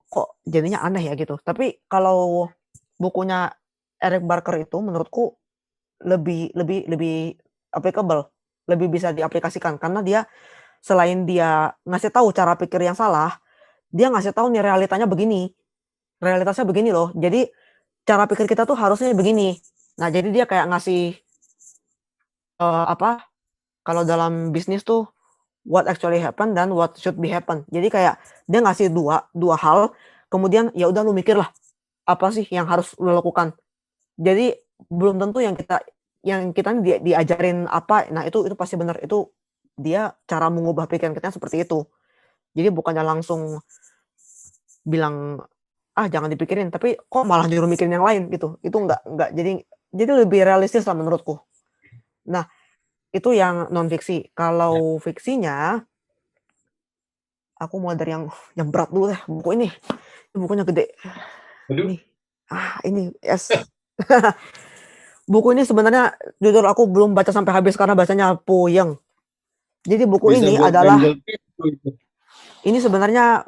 kok jadinya aneh ya gitu. Tapi kalau bukunya Eric Barker itu menurutku lebih lebih lebih applicable, lebih bisa diaplikasikan karena dia selain dia ngasih tahu cara pikir yang salah, dia ngasih tahu nih realitasnya begini loh. Jadi cara pikir kita tuh harusnya begini. Nah, jadi dia kayak ngasih apa? Kalau dalam bisnis tuh what actually happen dan what should be happen. Jadi kayak dia ngasih dua dua hal, kemudian ya udah lu mikir lah apa sih yang harus lu lakukan. Jadi belum tentu yang kita diajarin apa, nah itu pasti benar, itu dia cara mengubah pikiran kita seperti itu. Jadi bukannya langsung bilang, "Ah jangan dipikirin," tapi kok malah nyuruh mikirin yang lain gitu, itu enggak, jadi lebih realistis lah menurutku. Nah, itu yang non fiksi. Ya. Kalau fiksinya, aku mulai dari yang berat dulu deh, buku ini bukunya gede, Waduh, nih, ini buku ini sebenarnya jujur aku belum baca sampai habis karena bacanya puyeng. Jadi buku bisa ini buat adalah Angel Pizzo itu. ini sebenarnya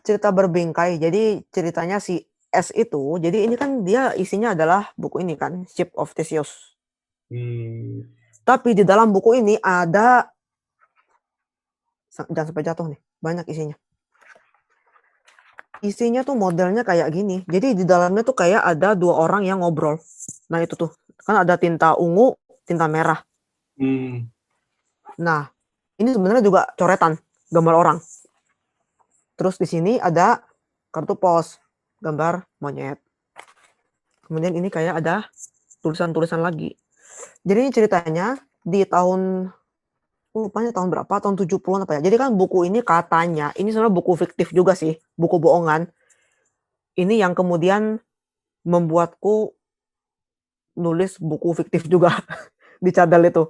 cerita berbingkai. Jadi ceritanya si S itu, jadi ini kan dia isinya adalah buku ini kan, Ship of Theseus. Hmm, Tapi di dalam buku ini ada jangan sampai jatuh nih, banyak isinya. Isinya tuh modelnya kayak gini. Jadi di dalamnya tuh kayak ada dua orang yang ngobrol. Nah itu tuh, kan ada tinta ungu, tinta merah. hmm, Nah, ini sebenarnya juga coretan, gambar orang. Terus di sini ada kartu pos, gambar monyet. Kemudian ini kayak ada tulisan-tulisan lagi. Jadi ini ceritanya di tahun, aku lupanya tahun berapa, tahun 70-an apa ya. Jadi kan buku ini katanya, ini sebenarnya buku fiktif juga sih, buku bohongan. Ini yang kemudian membuatku nulis buku fiktif juga di cadel itu.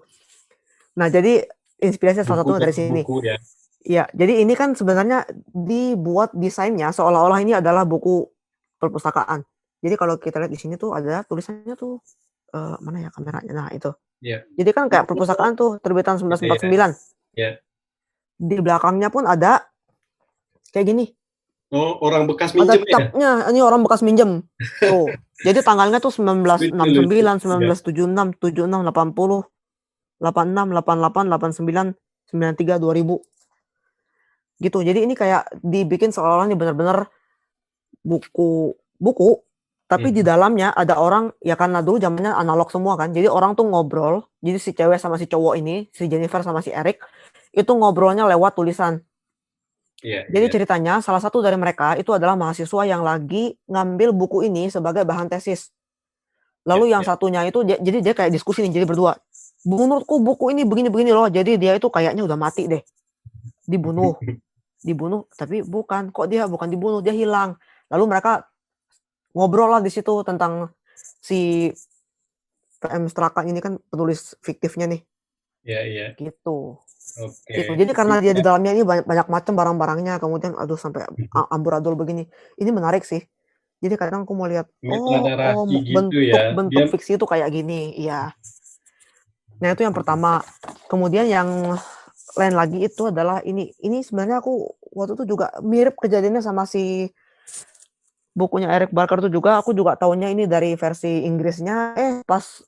Nah, jadi inspirasi salah buku satunya dari dalam sini. buku ya. Ya, jadi ini kan sebenarnya dibuat desainnya seolah-olah ini adalah buku perpustakaan. Jadi kalau kita lihat di sini tuh ada tulisannya tuh mana ya kameranya? Nah, itu. Ya. Jadi kan kayak Oh, perpustakaan tuh terbitan gitu ya. 1949. Ya. Di belakangnya pun ada kayak gini. Oh, orang bekas Ada minjem ya? capnya, ini orang bekas minjem. Tuh. Jadi tanggalnya tuh Lucu, lucu. 1969, Ya. 1976, 76, 80, 86, 88, 89, 93, 2000. Gitu. Jadi ini kayak dibikin seolah-olah ini benar-benar buku, tapi di Hmm. dalamnya ada orang, ya karena dulu zamannya analog semua kan. Jadi orang tuh ngobrol. Jadi si cewek sama si cowok ini, si Jennifer sama si Eric, itu ngobrolnya lewat tulisan. Iya, Jadi iya. ceritanya salah satu dari mereka itu adalah mahasiswa yang lagi ngambil buku ini sebagai bahan tesis. Ya, Lalu yang ya. satunya itu jadi dia kayak diskusi nih, jadi berdua. Menurutku buku ini begini-begini loh. Jadi dia itu kayaknya udah mati deh. Dibunuh. Dibunuh, tapi bukan. Kok dia bukan dibunuh, dia hilang. Lalu mereka ngobrol lah di situ tentang si PM Straka ini kan penulis fiktifnya nih. Ya, ya. gitu. Gitu. Oke. Jadi karena dia di dalamnya ini banyak banyak macam barang-barangnya, kemudian aduh sampai amburadul begini. Ini menarik sih. Jadi kadang aku mau lihat, Meta-narasi gitu ya. Dia bentuk-bentuk fiksi itu kayak gini, iya. Nah itu yang pertama. Kemudian yang lain lagi itu adalah ini sebenarnya aku waktu itu juga mirip kejadiannya sama si bukunya Eric Barker itu juga, aku juga tahunya ini dari versi Inggrisnya, pas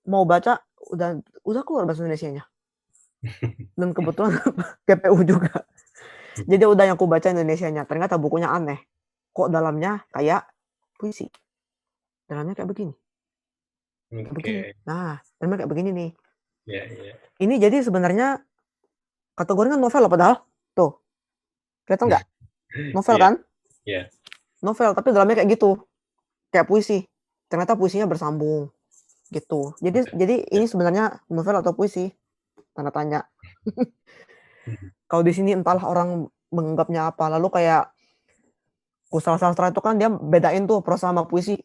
mau baca udah keluar bahasa Indonesianya. Dan kebetulan GPU juga. Jadi udah yang aku baca Indonesianya, ternyata bukunya aneh. Kok dalamnya kayak puisi. Dalamnya kayak begini. Kayak begini. Oke. Nah, dalamnya kayak begini nih. Ya, ya. Ini jadi sebenarnya kategorinya novel loh padahal. Tuh, kelihatan nggak? Novel Ya, kan? ya. Novel, tapi dalamnya kayak gitu. Kayak puisi. Ternyata puisinya bersambung. Gitu. Jadi Ya. ini sebenarnya novel atau puisi? Tanda tanya. Kalau di sini entahlah orang menganggapnya apa. Lalu kayak Kusala Sastra itu kan dia bedain tuh prosa sama puisi.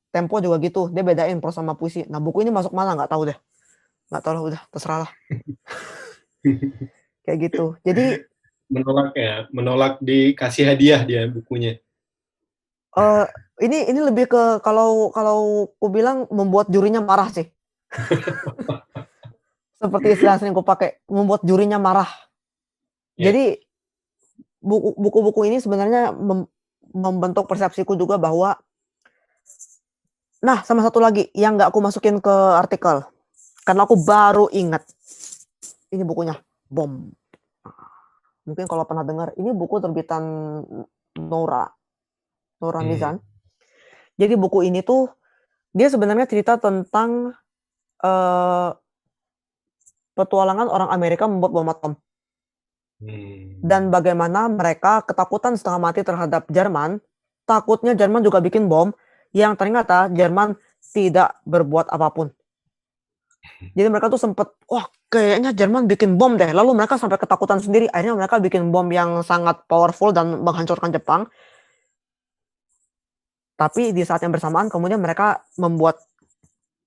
Tempo juga gitu, dia bedain prosa sama puisi. Nah, buku ini masuk mana nggak tahu deh. Nggak tahu lah, udah terserah lah. Kayak gitu. Jadi Menolak ya, menolak dikasih hadiah dia bukunya. ini lebih ke kalau kalau aku bilang membuat jurinya marah sih. Seperti istilah sering aku pakai, membuat jurinya marah. Ya. Jadi buku-buku ini sebenarnya membentuk persepsiku juga bahwa nah, sama satu lagi yang nggak aku masukin ke artikel. Karena aku baru ingat. Ini bukunya, Bom. Mungkin kalau pernah dengar, ini buku terbitan Nora Mizan. Jadi buku ini tuh dia sebenarnya cerita tentang petualangan orang Amerika membuat bom atom. Dan bagaimana mereka ketakutan setengah mati terhadap Jerman, takutnya Jerman juga bikin bom, yang ternyata Jerman tidak berbuat apapun. Jadi mereka tuh sempet, wah kayaknya Jerman bikin bom deh, lalu mereka sampai ketakutan sendiri, akhirnya mereka bikin bom yang sangat powerful dan menghancurkan Jepang. Tapi di saat yang bersamaan kemudian mereka membuat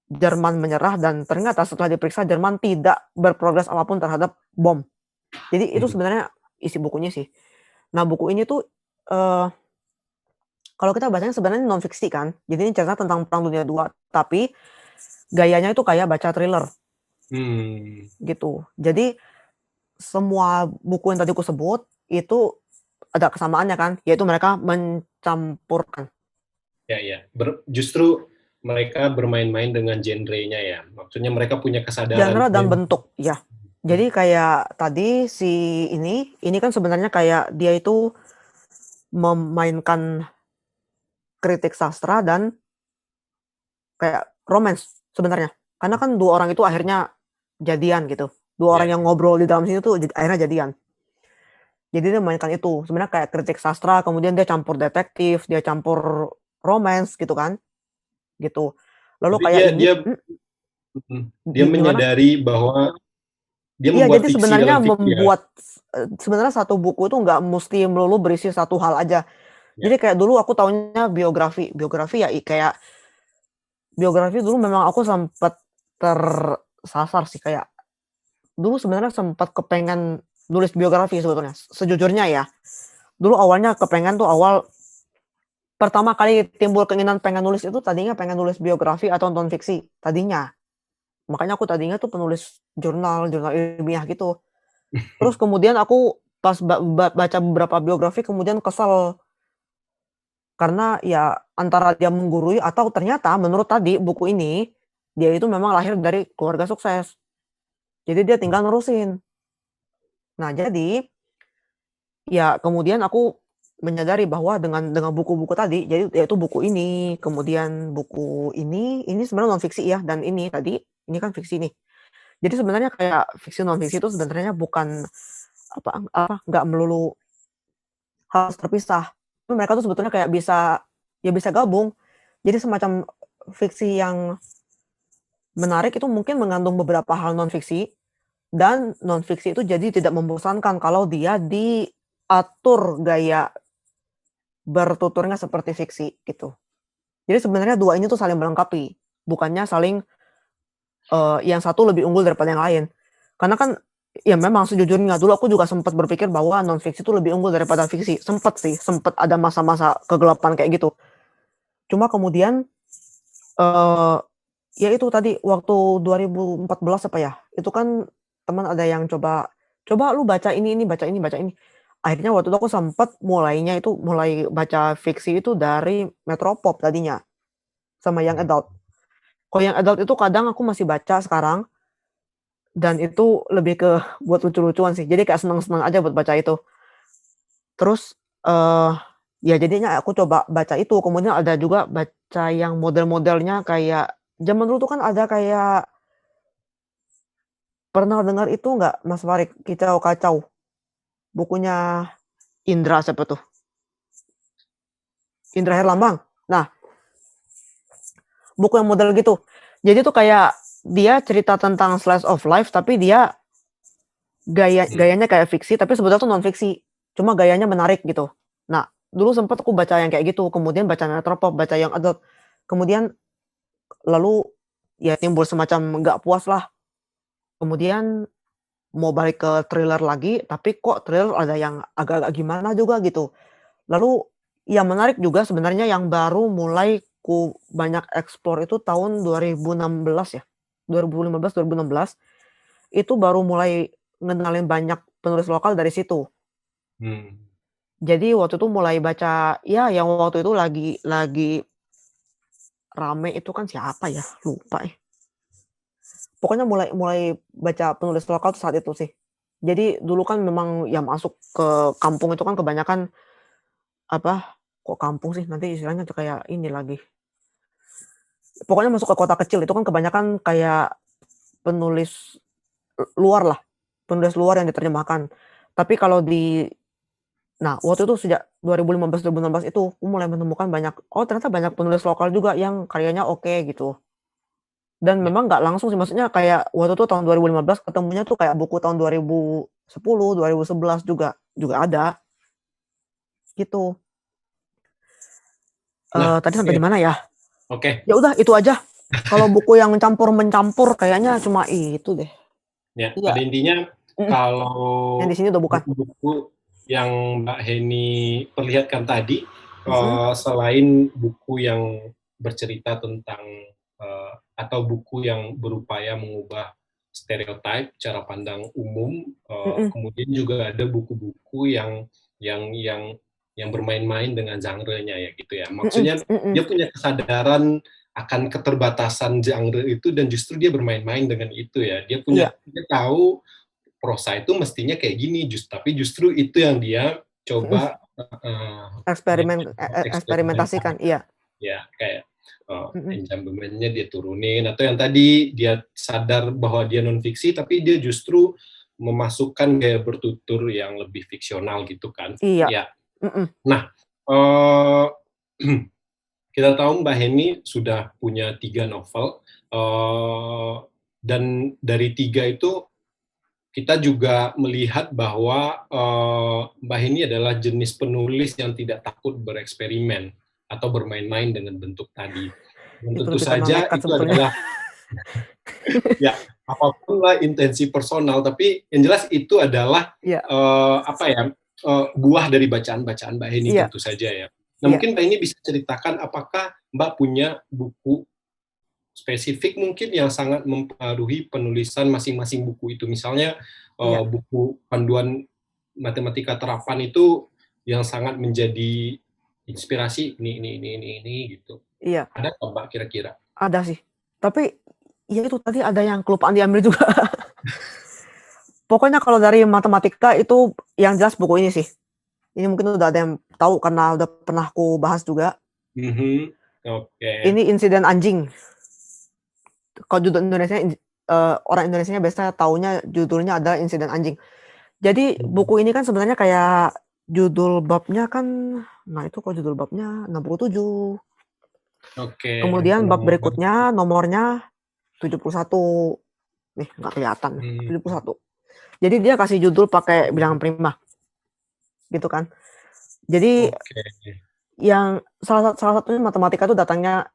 Jerman menyerah dan ternyata setelah diperiksa Jerman tidak berprogres apapun terhadap bom. Jadi itu sebenarnya isi bukunya sih. Nah buku ini tuh kalau kita bacanya sebenarnya non fiksi kan. Jadi ini cerita tentang Perang Dunia II, tapi gayanya itu kayak baca thriller. Gitu. Jadi semua buku yang tadi aku sebut itu ada kesamaannya kan, yaitu mereka mencampurkan. Ya. Justru mereka bermain-main dengan genrenya ya. Maksudnya mereka punya kesadaran. Genre dan bentuk, ya. Jadi kayak tadi si ini kan sebenarnya kayak dia itu memainkan kritik sastra dan kayak romance sebenarnya. Karena kan dua orang itu akhirnya jadian gitu. Dua orang yang ngobrol di dalam sini tuh akhirnya jadian. Jadi dia memainkan itu. Sebenarnya kayak kritik sastra, kemudian dia campur detektif, dia campur romance gitu kan. Gitu. Lalu Tapi kayak ini dia gimana? menyadari bahwa dia Iya, membuat jadi fiksi sebenarnya dalam fiksi ya. sebenarnya satu buku itu nggak mesti melulu berisi satu hal aja. Ya. Jadi kayak dulu aku tahunya biografi ya kayak biografi dulu memang aku sempat tersasar sih kayak dulu sebenarnya sempat kepengen nulis biografi sebetulnya sejujurnya ya. Dulu awalnya kepengen tuh pertama kali timbul keinginan pengen nulis itu tadinya pengen nulis biografi atau non fiksi tadinya. Makanya aku tadinya tuh penulis jurnal ilmiah gitu. Terus kemudian aku pas baca beberapa biografi kemudian kesel. Karena ya antara dia menggurui atau ternyata menurut tadi buku ini, dia itu memang lahir dari keluarga sukses. Jadi dia tinggal nerusin. Nah jadi, ya kemudian aku menyadari bahwa dengan buku-buku tadi, jadi yaitu buku ini, kemudian buku ini sebenarnya non fiksi ya, dan ini tadi, ini kan fiksi nih. Jadi sebenarnya kayak fiksi non fiksi itu sebenarnya bukan nggak melulu harus terpisah. Mereka tuh sebetulnya kayak bisa gabung. Jadi semacam fiksi yang menarik itu mungkin mengandung beberapa hal non fiksi dan non fiksi itu jadi tidak membosankan kalau dia diatur gaya bertuturnya seperti fiksi gitu. Jadi sebenarnya dua ini tuh saling melengkapi, bukannya saling yang satu lebih unggul daripada yang lain. Karena kan ya memang sejujurnya dulu aku juga sempat berpikir bahwa non-fiksi itu lebih unggul daripada fiksi. Sempet sih, sempet ada masa-masa kegelapan kayak gitu. Cuma kemudian, ya itu tadi waktu 2014 apa ya, itu kan teman ada yang "Coba lu baca ini baca ini baca ini." Akhirnya waktu itu aku sempet mulai baca fiksi itu dari Metropop tadinya, sama Young Adult. Kalau Young Adult itu kadang aku masih baca sekarang, dan itu lebih ke buat lucu-lucuan sih. Jadi kayak seneng-seneng aja buat baca itu. Terus, ya jadinya aku coba baca itu, kemudian ada juga baca yang model-modelnya kayak zaman dulu tuh kan ada kayak pernah dengar itu nggak Mas Farid, Kicau Kacau? Bukunya Indra siapa tuh? Indra Herlambang. Nah, buku yang model gitu. Jadi tuh kayak dia cerita tentang slice of life, tapi dia gayanya kayak fiksi, tapi sebetulnya tuh non fiksi. Cuma gayanya menarik gitu. Nah, dulu sempet aku baca yang kayak gitu, kemudian baca Metropop, baca yang adult. Kemudian lalu ya timbul semacam nggak puas lah. Kemudian mau balik ke thriller lagi, tapi kok thriller ada yang agak-agak gimana juga gitu. Lalu yang menarik juga sebenarnya yang baru mulai ku banyak explore itu tahun 2016 ya. 2015, 2016 itu baru mulai ngenalin banyak penulis lokal dari situ. Jadi waktu itu mulai baca, ya yang waktu itu lagi rame itu kan siapa ya? Lupa ya. Pokoknya mulai baca penulis lokal tuh saat itu sih. Jadi dulu kan memang yang masuk ke kampung itu kan kebanyakan kok kampung sih, nanti istilahnya tuh kayak ini lagi. Pokoknya masuk ke kota kecil itu kan kebanyakan kayak penulis luar lah, penulis luar yang diterjemahkan. Tapi kalau waktu itu sejak 2015, 2016 itu aku mulai menemukan ternyata banyak penulis lokal juga yang karyanya oke gitu. Dan memang nggak langsung sih, maksudnya kayak waktu itu tahun 2015 ketemunya tuh kayak buku tahun 2010, 2011 juga ada, gitu. Tadi sampai di mana ya? Oke. Ya udah itu aja. Kalau buku yang campur-mencampur kayaknya cuma itu deh. Ya, Iya. pada intinya kalau Yang di sini udah bukan. buku-buku yang Mbak Heni perlihatkan tadi, Mhm. selain buku yang bercerita tentang atau buku yang berupaya mengubah stereotip cara pandang umum, kemudian juga ada buku-buku yang bermain-main dengan genre-nya ya gitu ya. Maksudnya dia punya kesadaran akan keterbatasan genre itu dan justru dia bermain-main dengan itu ya. Dia tahu prosa itu mestinya kayak gini, tapi justru itu yang dia coba Eksperimentasikan, iya. Ya, kayak enjambmennya dia turunin, atau yang tadi dia sadar bahwa dia non fiksi tapi dia justru memasukkan gaya bertutur yang lebih fiksional gitu kan. Iya. Ya. Nah, kita tahu Mbak Heni sudah punya 3 novel, dan dari 3 itu kita juga melihat bahwa Mbak Heni adalah jenis penulis yang tidak takut bereksperimen atau bermain-main dengan bentuk tadi. Dan tentu saja itu adalah ya apapun lah intensi personal, tapi yang jelas itu adalah buah dari bacaan-bacaan Mbak Heni tentu saja ya. Nah mungkin Mbak Heni bisa ceritakan apakah Mbak punya buku spesifik mungkin yang sangat mempengaruhi penulisan masing-masing buku itu. Misalnya buku panduan matematika terapan itu yang sangat menjadi inspirasi ini gitu. Iya. Ada nggak Mbak kira-kira? Ada sih. Tapi ya itu tadi ada yang kelupaan diambil juga. Pokoknya kalau dari matematika itu yang jelas buku ini sih. Ini mungkin udah ada yang tahu karena udah pernah aku bahas juga. Ini Insiden Anjing. Kalau judul Indonesia orang Indonesianya biasanya taunya judulnya adalah Insiden Anjing. Jadi buku ini kan sebenarnya kayak judul babnya kan, nah itu kalau judul babnya 67. Kemudian bab berikutnya nomornya 71. Nih nggak kelihatan, 71. Jadi dia kasih judul pakai bilangan prima, gitu kan. Jadi yang salah satunya matematika itu datangnya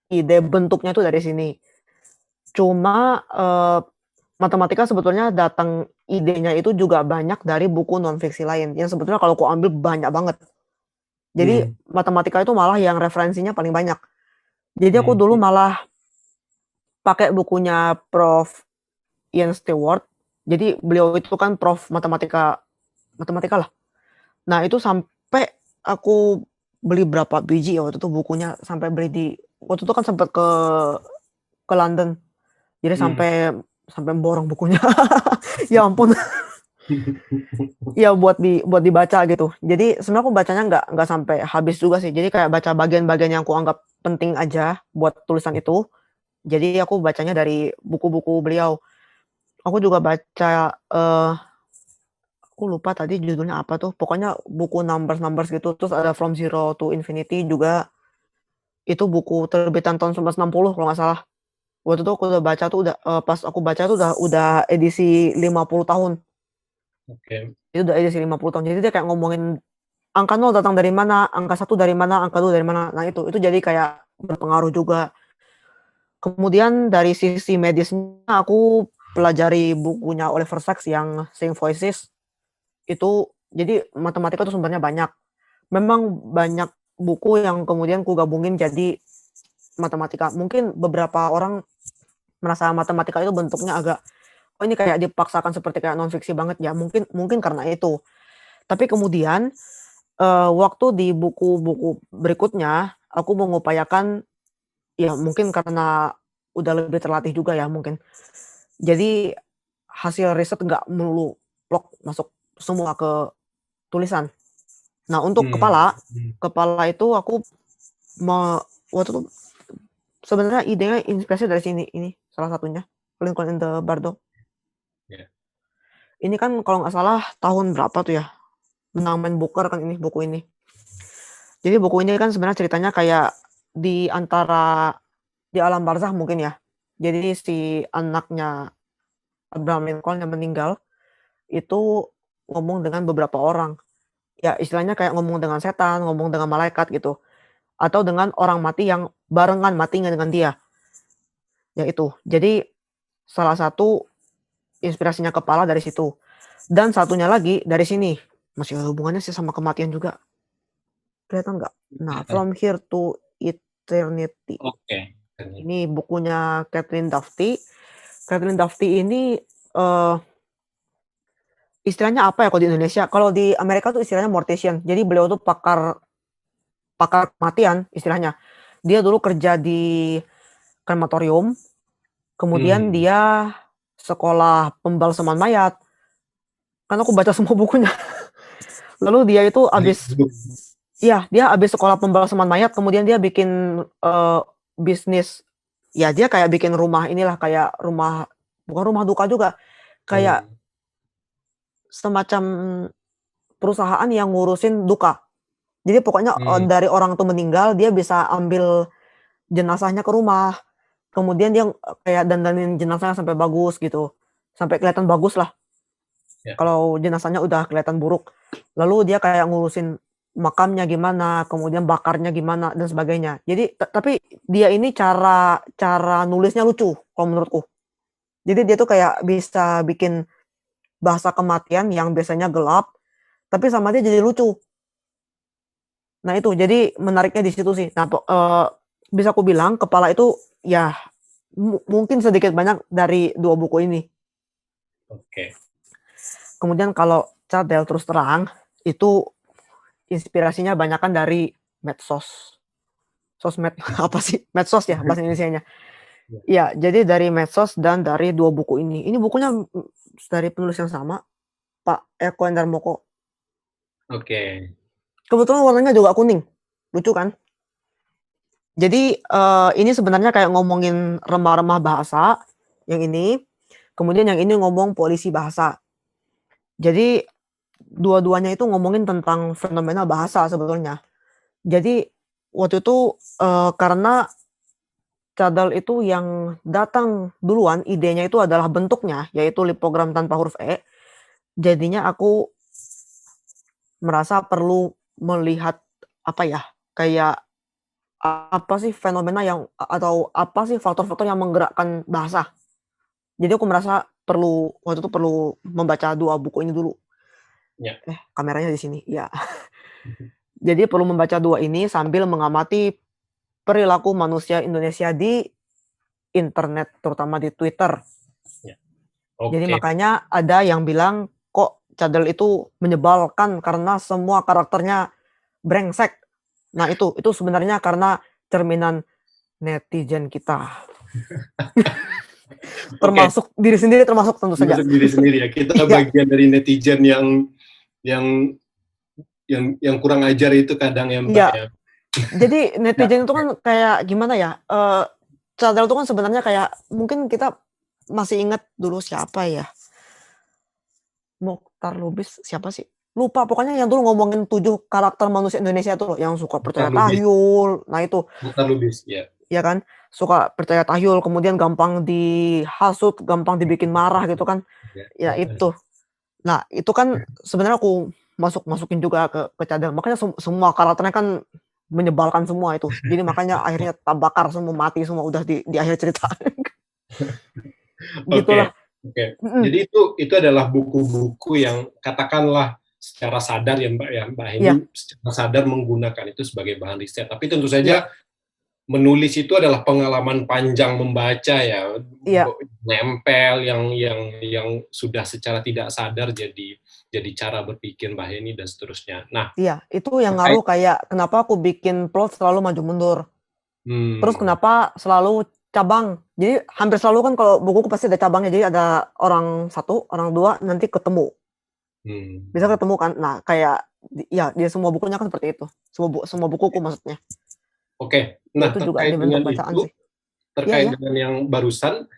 ide bentuknya itu dari sini. Cuma matematika sebetulnya datang idenya itu juga banyak dari buku non-fiksi lain, yang sebetulnya kalau aku ambil banyak banget. Jadi, Hmm. matematika itu malah yang referensinya paling banyak. Jadi aku Hmm. dulu malah pakai bukunya Prof. Ian Stewart. Jadi beliau itu kan prof matematika lah. Nah, itu sampai aku beli berapa biji ya waktu itu bukunya, sampai beli waktu itu kan sempat ke London. Jadi Hmm. sampai borong bukunya. Ya ampun. Ya buat dibaca gitu. Jadi sebenarnya aku bacanya nggak sampai habis juga sih. Jadi kayak baca bagian-bagian yang aku anggap penting aja buat tulisan itu. Jadi aku bacanya dari buku-buku beliau. Aku juga baca, aku lupa tadi judulnya apa tuh, pokoknya buku numbers-numbers gitu, terus ada From Zero to Infinity juga, itu buku terbitan tahun 1960 kalau nggak salah. Waktu itu aku udah baca tuh pas aku baca tuh udah edisi 50 tahun. Oke. Itu udah edisi 50 tahun. Jadi dia kayak ngomongin angka 0 datang dari mana, angka 1 dari mana, angka 2 dari mana. Nah itu jadi kayak berpengaruh juga. Kemudian dari sisi medisnya aku pelajari bukunya Oliver Sacks yang Seeing Voices. Itu jadi matematika itu sumbernya banyak. Memang banyak buku yang kemudian kugabungin jadi matematika. Mungkin beberapa orang merasa matematika itu bentuknya agak, "Oh ini kayak dipaksakan seperti kayak non-fiksi banget." Ya mungkin mungkin karena itu. Tapi kemudian, waktu di buku-buku berikutnya, aku mengupayakan ya mungkin karena udah lebih terlatih juga ya mungkin. Jadi hasil riset nggak melulu plok masuk semua ke tulisan. Nah untuk Hmm. kepala itu aku waktu itu sebenarnya idenya inspirasi dari sini, ini salah satunya, Lincoln in the Bardo. Ya. Ini kan kalau nggak salah tahun berapa tuh ya, menang Man Booker kan ini, buku ini. Jadi buku ini kan sebenarnya ceritanya kayak di antara di alam barzakh mungkin ya. Jadi si anaknya Abraham Lincoln yang meninggal, itu ngomong dengan beberapa orang. Ya istilahnya kayak ngomong dengan setan, ngomong dengan malaikat gitu, atau dengan orang mati yang barengan matinya dengan dia, ya itu. Jadi salah satu inspirasinya kepala dari situ. Dan satunya lagi dari sini, masih ada hubungannya sih sama kematian juga. Kelihatan nggak? Nah, Kelihatan. From Here to Eternity. Oke. Ini bukunya Catherine Dafty. Catherine Dafty ini istilahnya apa ya kalau di Indonesia? Kalau di Amerika tuh istilahnya mortician. Jadi beliau tuh pakar kematian istilahnya. Dia dulu kerja di krematorium, kemudian Hmm. dia sekolah pembalseman mayat. Kan aku baca semua bukunya. Lalu dia itu Ahli abis Facebook. dia habis sekolah pembalseman mayat, kemudian dia bikin, bisnis, ya dia kayak bikin rumah inilah, kayak rumah bukan rumah duka juga, kayak Hmm. semacam perusahaan yang ngurusin duka. Jadi pokoknya, Hmm. dari orang tuh meninggal, dia bisa ambil jenazahnya ke rumah, kemudian dia, kayak dandanin jenazahnya sampai bagus gitu, sampai kelihatan bagus lah. Ya. Kalau jenazahnya udah kelihatan buruk. Lalu dia kayak ngurusin makamnya gimana, kemudian bakarnya gimana dan sebagainya. Jadi tapi dia ini cara cara nulisnya lucu kalau menurutku. Jadi dia tuh kayak bisa bikin bahasa kematian yang biasanya gelap, tapi sama dia jadi lucu. Nah itu, jadi menariknya di situ sih. Nah bisa aku bilang kepala itu ya mungkin sedikit banyak dari 2 buku ini. Oke. Kemudian kalau cadel terus terang, itu inspirasinya banyakan dari medsos. Sosmed apa sih? Medsos ya bahasa Indonesianya. Ya. Iya, jadi dari medsos dan dari 2 buku ini. Ini bukunya, dari penulis yang sama, Pak Eko Endarmoko. Oke. Kebetulan warnanya juga kuning, lucu kan? Jadi, ini sebenarnya kayak ngomongin remah-remah bahasa, yang ini, kemudian yang ini ngomong polisi bahasa. Jadi, dua-duanya itu ngomongin tentang fenomena bahasa sebetulnya. Jadi, waktu itu, karena cadel itu yang datang duluan, idenya itu adalah bentuknya, yaitu lipogram tanpa huruf E. Jadinya aku merasa perlu melihat, apa ya, kayak apa sih fenomena yang atau apa sih faktor-faktor yang menggerakkan bahasa. Jadi aku merasa waktu itu perlu membaca 2 buku ini dulu. Ya. Kameranya di sini, ya. Jadi perlu membaca 2 ini sambil mengamati perilaku manusia Indonesia di internet, terutama di Twitter. Jadi Oke. makanya ada yang bilang, kok cadel itu menyebalkan karena semua karakternya brengsek. Nah itu sebenarnya karena cerminan netizen kita. Termasuk diri sendiri, termasuk tentu saja. Termasuk diri sendiri ya. Kita bagian dari netizen yang kurang ajar itu kadang ya Mbak Iya. ya. Jadi netizen itu kan kayak gimana ya, cadel itu kan sebenarnya kayak, mungkin kita masih ingat dulu siapa ya, Mokhtar Lubis, siapa sih? Lupa, pokoknya yang dulu ngomongin 7 karakter manusia Indonesia tuh loh, yang suka percaya tahyul. Nah itu. Mokhtar Lubis, ya. Iya kan? Suka percaya tahyul, kemudian gampang dihasut, gampang dibikin marah gitu kan. Ya itu. Nah, itu kan sebenarnya aku masukin juga ke cadel. Makanya semua karakternya kan menyebalkan semua itu. Jadi makanya akhirnya bakar semua, mati semua udah di akhir cerita. Gitulah. Oke. Jadi itu adalah buku-buku yang katakanlah secara sadar ya Mbak Heni secara sadar menggunakan itu sebagai bahan riset. Tapi tentu saja menulis itu adalah pengalaman panjang membaca ya. Nempel yang sudah secara tidak sadar jadi cara berpikir Mbak Heni dan seterusnya. Nah, iya, itu yang ngaruh kayak kenapa aku bikin plot selalu maju mundur. Terus kenapa selalu cabang. Jadi hampir selalu kan kalau bukuku pasti ada cabangnya. Jadi ada orang 1, orang 2 nanti ketemu. Bisa ketemu kan. Nah, kayak ya di semua bukunya kan seperti itu. Semua bukuku maksudnya. Oke. Nah, itu juga dengan itu, terkait dengan yang barusan,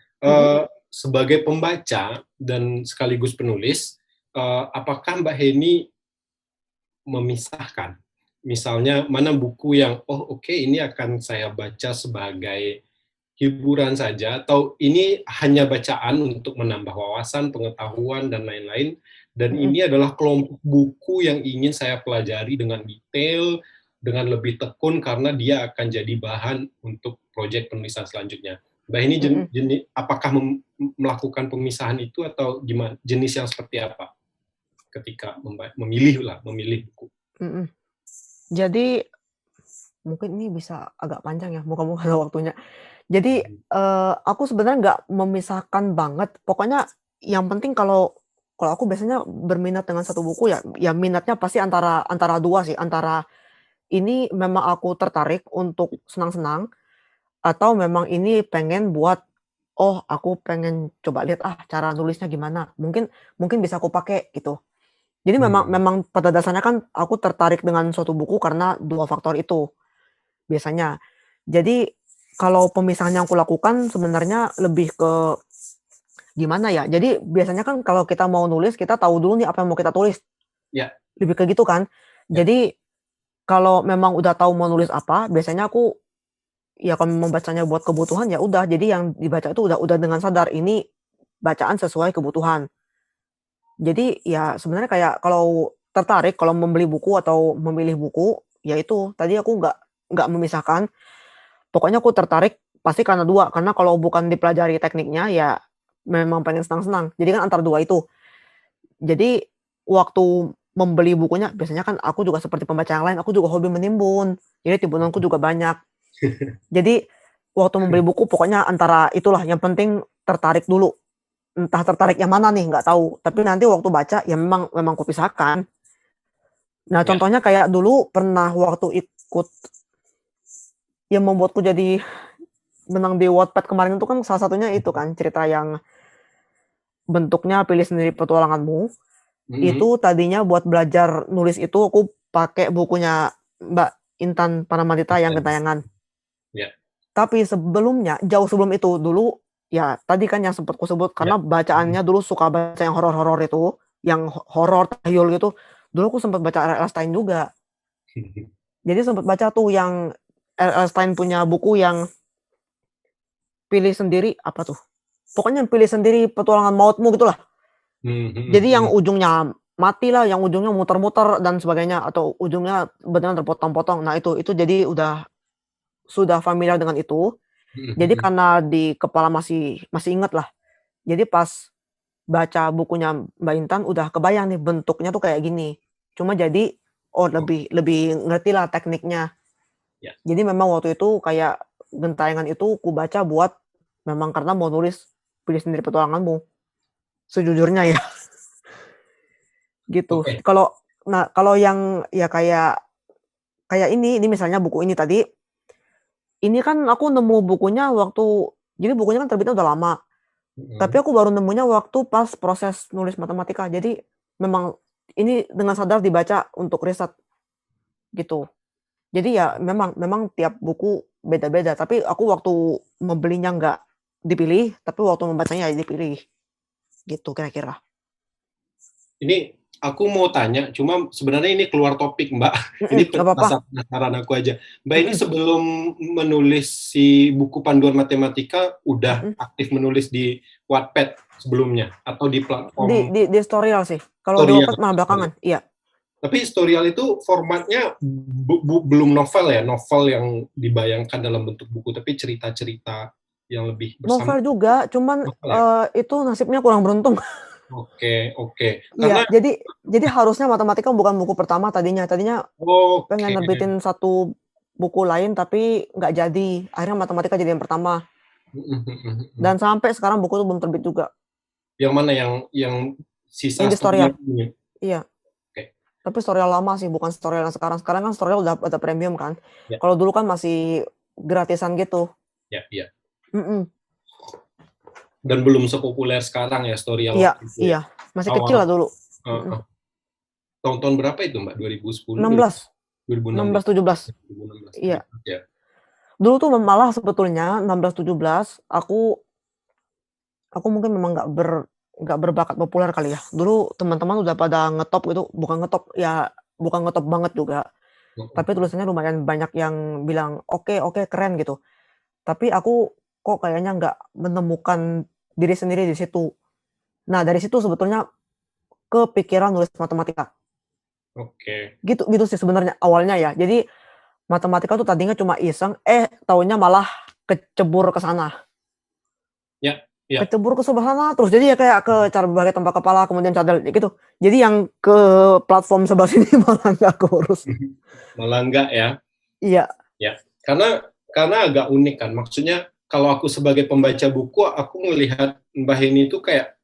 sebagai pembaca dan sekaligus penulis, apakah Mbak Heni memisahkan? Misalnya, mana buku yang, ini akan saya baca sebagai hiburan saja, atau ini hanya bacaan untuk menambah wawasan, pengetahuan, dan lain-lain, dan ini adalah kelompok buku yang ingin saya pelajari dengan detail, dengan lebih tekun, karena dia akan jadi bahan untuk proyek penulisan selanjutnya. Mbak ini apakah melakukan pemisahan itu, atau gimana, jenis yang seperti apa ketika memilih buku? Jadi mungkin ini bisa agak panjang ya, muka-muka ada waktunya. Jadi aku sebenarnya nggak memisahkan banget. Pokoknya yang penting kalau aku biasanya berminat dengan satu buku ya minatnya pasti antara 2 sih, antara ini memang aku tertarik untuk senang-senang, atau memang ini pengen buat aku pengen coba lihat cara nulisnya gimana. Mungkin bisa aku pakai gitu. Jadi memang pada dasarnya kan aku tertarik dengan suatu buku karena 2 faktor itu biasanya. Jadi kalau pemisahan yang aku lakukan sebenarnya lebih ke gimana ya, jadi biasanya kan kalau kita mau nulis, kita tahu dulu nih apa yang mau kita tulis. Ya. Lebih ke gitu kan. Jadi kalau memang udah tahu mau nulis apa, biasanya aku ya kalau membacanya buat kebutuhan ya udah, jadi yang dibaca itu udah dengan sadar ini bacaan sesuai kebutuhan. Jadi ya sebenarnya kayak kalau tertarik, kalau membeli buku atau memilih buku, ya itu tadi aku nggak memisahkan. Pokoknya aku tertarik pasti karena 2, karena kalau bukan dipelajari tekniknya ya memang pengen senang-senang. Jadi kan antara 2 itu. Jadi waktu membeli bukunya biasanya kan aku juga seperti pembaca yang lain, aku juga hobi menimbun. Jadi timbunanku juga banyak. Jadi waktu membeli buku pokoknya antara itulah, yang penting tertarik dulu. Entah tertarik yang mana nih nggak tahu. Tapi nanti waktu baca ya memang kupisahkan. Nah contohnya kayak dulu pernah waktu ikut yang membuatku jadi menang di Wattpad kemarin itu kan salah satunya itu kan cerita yang bentuknya pilih sendiri petualanganmu. Itu tadinya buat belajar nulis itu aku pakai bukunya Mbak Intan Paramadita yang Gentayangan. Tapi sebelumnya, jauh sebelum itu dulu ya tadi kan yang sempat ku sebut karena bacaannya dulu suka baca yang horor-horor itu, yang horor tahyul gitu. Dulu aku sempat baca R.L. Stine juga. Jadi sempat baca tuh yang R.L. Stine punya buku yang pilih sendiri apa tuh? Pokoknya pilih sendiri petualangan mautmu gitulah. Jadi yang ujungnya mati lah, yang ujungnya muter-muter dan sebagainya, atau ujungnya benar terpotong-potong. Nah itu jadi sudah familiar dengan itu. Jadi karena di kepala masih ingat lah. Jadi pas baca bukunya Mbak Intan udah kebayang nih bentuknya tuh kayak gini. Cuma jadi, Oh, lebih ngerti lah tekniknya. ya. Jadi memang waktu itu kayak gentayangan itu kubaca buat memang karena mau nulis Pilih Sendiri Petualanganmu. Sejujurnya ya, gitu. Oke. Kalau yang ya kayak ini misalnya buku ini tadi, ini kan aku nemu bukunya jadi bukunya kan terbitnya udah lama, tapi Mm-mm. aku baru nemunya waktu pas proses nulis matematika. Jadi memang ini dengan sadar dibaca untuk riset, gitu. Jadi ya memang tiap buku beda-beda, tapi aku waktu membelinya nggak dipilih, tapi waktu membacanya ya dipilih, gitu kira-kira. Ini aku mau tanya, cuma sebenarnya ini keluar topik, Mbak. Ini Nggak apa-apa. penasaran aku aja. Mbak ini Mhm. sebelum menulis si buku panduan matematika, udah Mhm. aktif menulis di Wattpad sebelumnya atau di platform Di Storyal sih, kalau di Storyal? Wattpad malah belakangan, iya. Tapi Storyal itu formatnya belum novel ya, novel yang dibayangkan dalam bentuk buku, tapi cerita-cerita yang lebih bersama Novel juga, cuman, novel ya? itu nasibnya kurang beruntung. Oke. Karena Iya, jadi harusnya matematika bukan buku pertama tadinya. Tadinya pengen oke. nerbitin satu buku lain tapi nggak jadi, akhirnya matematika jadi yang pertama, dan sampai sekarang buku itu belum terbit juga, Yang mana yang sisa yang di Storyal Storyal. ini? Iya, Oke. tapi Storyal lama sih, bukan Storyal yang sekarang. Sekarang kan Storyal udah ada premium kan. Ya, Kalau dulu kan masih gratisan gitu. ya. Mhm. Dan belum sepopuler sekarang ya Storyal Iya waktu itu ya. iya, masih kecil Awal lah dulu. Mhm. heeh. Tahun-tahun berapa itu, Mbak? 2010, 16, 2016, 16, 17. 2016, Iya. ya. Dulu tuh malah sebetulnya 16, 17 aku mungkin memang nggak berbakat populer kali ya. Dulu teman-teman udah pada ngetop gitu, bukan ngetop ya, bukan ngetop banget juga, tapi tulisannya lumayan banyak yang bilang, "Oke oke, keren," gitu. Tapi aku kok kayaknya nggak menemukan diri sendiri di situ. Nah, dari situ sebetulnya kepikiran nulis matematika. Oke. Gitu sih sebenarnya awalnya ya. Jadi matematika tuh tadinya cuma iseng, taunya malah kecebur ke sana. Ya. Kecebur ke sebelah sana terus, jadi ya kayak ke cara berbagai tanpa kepala, kemudian cadel, gitu. Jadi yang ke platform sebelah sini malah nggak keurus. Malah enggak ya. Iya. Ya. Karena agak unik kan. Maksudnya kalau aku sebagai pembaca buku, aku melihat Mbah Heni itu kayak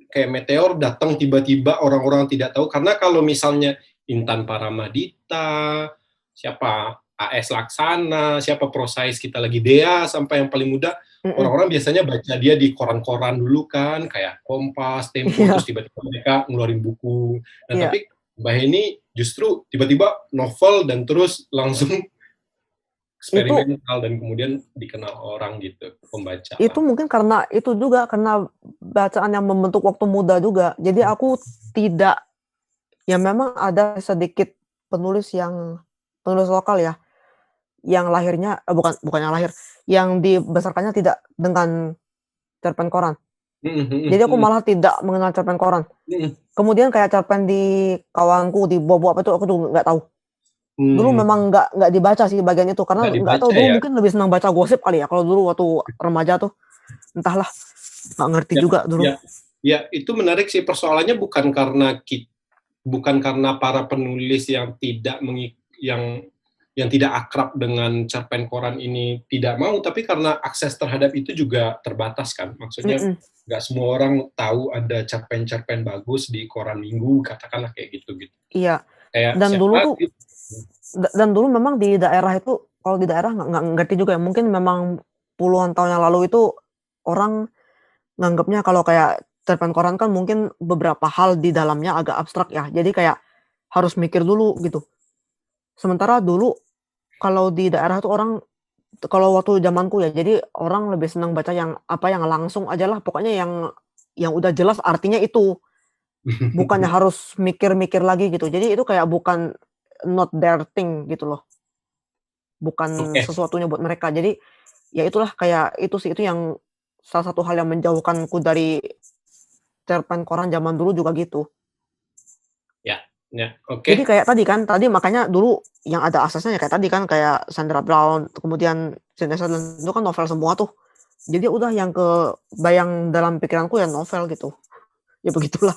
kayak meteor datang tiba-tiba, orang-orang tidak tahu. Karena kalau misalnya Intan Paramadita, siapa AS Laksana, siapa Prosais kita lagi Dea, sampai yang paling muda, Mhm. orang-orang biasanya baca dia di koran-koran dulu kan, kayak Kompas, Tempo, terus Iya tiba-tiba mereka ngeluarin buku. Nah, iya. tapi Mbah Heni justru tiba-tiba novel dan terus langsung Itu eksperimental dan kemudian dikenal orang gitu, pembaca itu lah. mungkin karena itu juga, karena bacaan yang membentuk waktu muda juga. Jadi aku tidak ya memang ada sedikit penulis lokal ya, yang lahirnya bukan yang lahir, yang dibesarkannya tidak dengan cerpen koran. Jadi aku malah tidak mengenal cerpen koran. Kemudian kayak cerpen di kawanku, di Bobo apa itu, aku tuh nggak tahu. Dulu memang nggak dibaca sih bagian itu, karena Nggak nggak tahu dibaca dulu ya. mungkin lebih senang baca gosip kali ya, kalau dulu waktu remaja tuh, entahlah, nggak ngerti Ya, juga dulu. ya, ya, itu menarik sih, persoalannya bukan karena para penulis yang yang tidak akrab dengan cerpen koran ini tidak mau, tapi karena akses terhadap itu juga terbatas kan. Maksudnya Mhm, nggak semua orang tahu ada cerpen-cerpen bagus di koran minggu, katakanlah kayak gitu. iya. Kayak Dan dulu siapa tuh gitu. dan dulu memang di daerah itu, kalau di daerah nggak ngerti juga ya, mungkin memang puluhan tahun yang lalu itu orang nganggapnya kalau kayak cerpen koran kan mungkin beberapa hal di dalamnya agak abstrak ya, jadi kayak harus mikir dulu gitu. Sementara dulu kalau di daerah tuh orang, kalau waktu zamanku ya, jadi orang lebih senang baca yang apa, yang langsung aja lah, pokoknya yang udah jelas artinya itu, bukannya harus mikir-mikir lagi gitu. Jadi itu kayak bukan not their thing gitu loh, bukan Oke. sesuatunya buat mereka. Jadi ya itulah, kayak itu sih, itu yang salah satu hal yang menjauhkanku dari cerpen koran zaman dulu juga gitu. Ya, Jadi oke. kayak tadi kan, tadi makanya dulu yang ada aksesnya ya kayak tadi kan, kayak Sandra Brown, kemudian Jane Austen, itu kan novel semua tuh. Jadi udah yang kebayang dalam pikiranku ya novel gitu. Ya begitulah.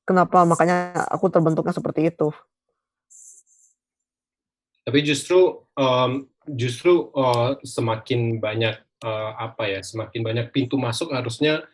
Kenapa makanya aku terbentuknya seperti itu. Tapi justru semakin banyak semakin banyak pintu masuk, harusnya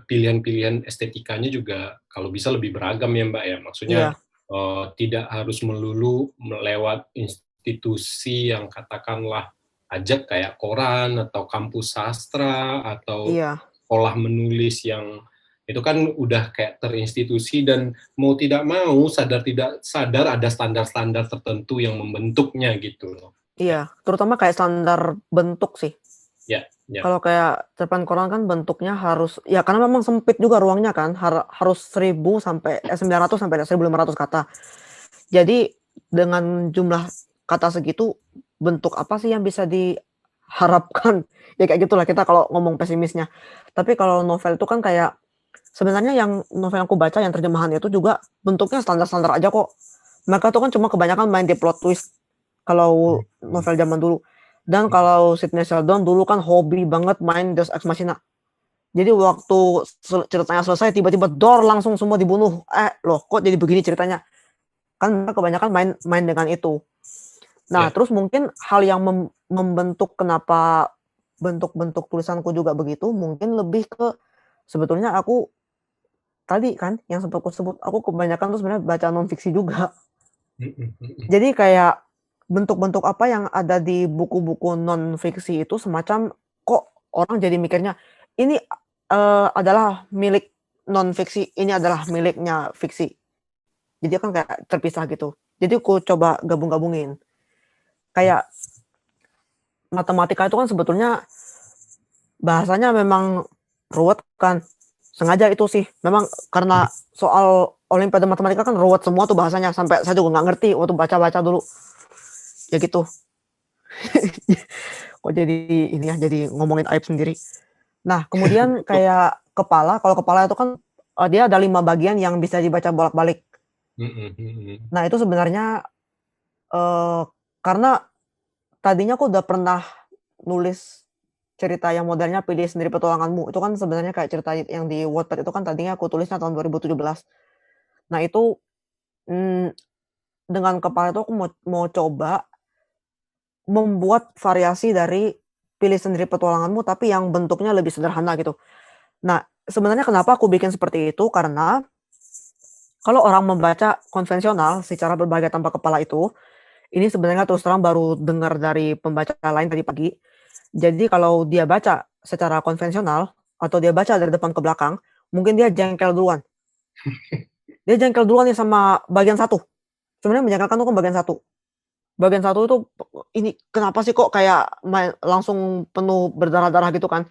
pilihan-pilihan estetikanya juga kalau bisa lebih beragam ya Mbak ya. Maksudnya Iya, tidak harus melulu melewat institusi yang katakanlah ajak kayak koran atau kampus sastra atau iya, sekolah menulis yang itu kan udah kayak terinstitusi, dan mau tidak mau sadar tidak sadar ada standar-standar tertentu yang membentuknya gitu loh. iya. Terutama kayak standar bentuk sih. Ya, ya. Kalau kayak cerpen koran kan bentuknya harus ya karena memang sempit juga ruangnya kan, harus 1000 sampai 900 sampai 1500 kata. Jadi dengan jumlah kata segitu, bentuk apa sih yang bisa diharapkan? Ya kayak gitulah kita kalau ngomong pesimisnya. Tapi kalau novel itu kan kayak sebenarnya yang novel yang aku baca yang terjemahan itu juga bentuknya standar-standar aja kok. Mereka tuh kan cuma kebanyakan main di plot twist kalau novel zaman dulu. Dan kalau Sidney Sheldon dulu kan hobi banget main Deus Ex Machina. Jadi waktu ceritanya selesai tiba-tiba dor langsung semua dibunuh. Loh kok jadi begini ceritanya? Kan mereka kebanyakan main dengan itu. Nah, Ya. terus mungkin hal yang membentuk kenapa bentuk-bentuk tulisanku juga begitu, mungkin lebih ke sebetulnya aku tadi kan yang sempat aku sebut, aku kebanyakan tuh sebenarnya baca non-fiksi juga. Jadi kayak bentuk-bentuk apa yang ada di buku-buku non-fiksi itu semacam kok orang jadi mikirnya ini adalah milik non-fiksi, ini adalah miliknya fiksi. Jadi kan kayak terpisah gitu. Jadi aku coba gabung-gabungin. Kayak matematika itu kan sebetulnya bahasanya memang ruwet kan. Sengaja itu sih. Memang karena soal Olimpiade matematika kan ruwet semua tuh bahasanya. Sampai saya juga nggak ngerti waktu baca-baca dulu. Ya gitu. Kok jadi ini ya, jadi ngomongin aib sendiri. Nah, kemudian kayak kepala, kalau kepala itu kan dia ada 5 bagian yang bisa dibaca bolak-balik. Nah, itu sebenarnya karena tadinya aku udah pernah nulis cerita yang modelnya Pilih Sendiri Petualanganmu. Itu kan sebenarnya kayak cerita yang di Wattpad itu kan tadinya aku tulisnya tahun 2017. Nah, itu dengan kepala itu aku mau coba membuat variasi dari Pilih Sendiri Petualanganmu, tapi yang bentuknya lebih sederhana gitu. Nah, sebenarnya kenapa aku bikin seperti itu, karena kalau orang membaca konvensional secara berbagai tanpa kepala itu, ini sebenarnya terus terang baru dengar dari pembaca lain tadi pagi. Jadi kalau dia baca secara konvensional atau dia baca dari depan ke belakang, mungkin dia jengkel duluan. Dia jengkel duluan nih sama bagian 1. Sebenarnya menjengkelkan itu kan bagian 1. Bagian 1 itu ini kenapa sih kok kayak langsung penuh berdarah-darah gitu kan.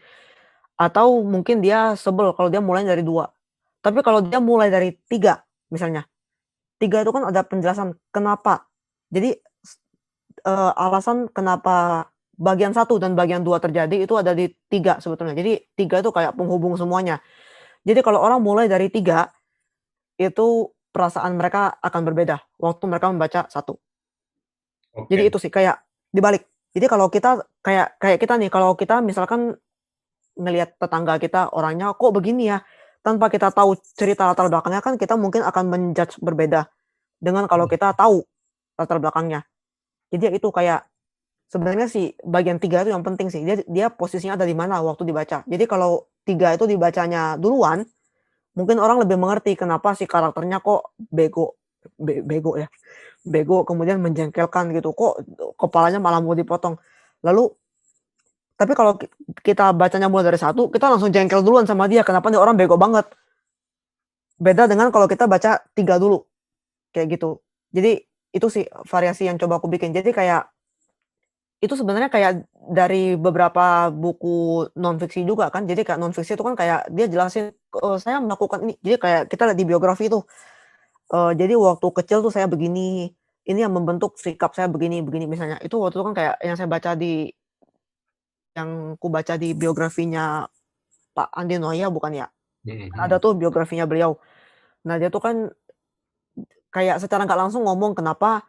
Atau mungkin dia sebel kalau dia mulai dari 2. Tapi kalau dia mulai dari 3 misalnya. 3 itu kan ada penjelasan kenapa. Jadi alasan kenapa bagian 1 dan bagian 2 terjadi itu ada di 3 sebetulnya. Jadi 3 itu kayak penghubung semuanya. Jadi kalau orang mulai dari 3, itu perasaan mereka akan berbeda waktu mereka membaca 1. Jadi Oke. itu sih kayak dibalik. Jadi kalau kita kayak kita nih, kalau kita misalkan ngelihat tetangga kita orangnya kok begini ya, tanpa kita tahu cerita latar belakangnya kan kita mungkin akan men-judge berbeda dengan kalau kita tahu latar belakangnya. Jadi ya itu kayak sebenarnya sih bagian 3 itu yang penting sih. Dia posisinya ada di mana waktu dibaca. Jadi kalau 3 itu dibacanya duluan, mungkin orang lebih mengerti kenapa si karakternya kok bego bego ya, bego kemudian menjengkelkan gitu, kok kepalanya malah mau dipotong. Lalu tapi kalau kita bacanya mulai dari 1, kita langsung jengkel duluan sama dia, kenapa nih orang bego banget. Beda dengan kalau kita baca 3 dulu, kayak gitu. Jadi itu sih variasi yang coba aku bikin. Jadi kayak itu sebenarnya kayak dari beberapa buku non-fiksi juga kan. Jadi kayak non-fiksi itu kan kayak dia jelasin, saya melakukan ini. Jadi kayak kita lihat di biografi tuh, jadi waktu kecil tuh saya begini, ini yang membentuk sikap saya begini begini misalnya. Itu waktu itu kan kayak yang saya baca yang kubaca di biografinya Pak Andi Noya bukan ya? Ada tuh biografinya beliau. Nah dia tuh kan kayak secara nggak langsung ngomong kenapa,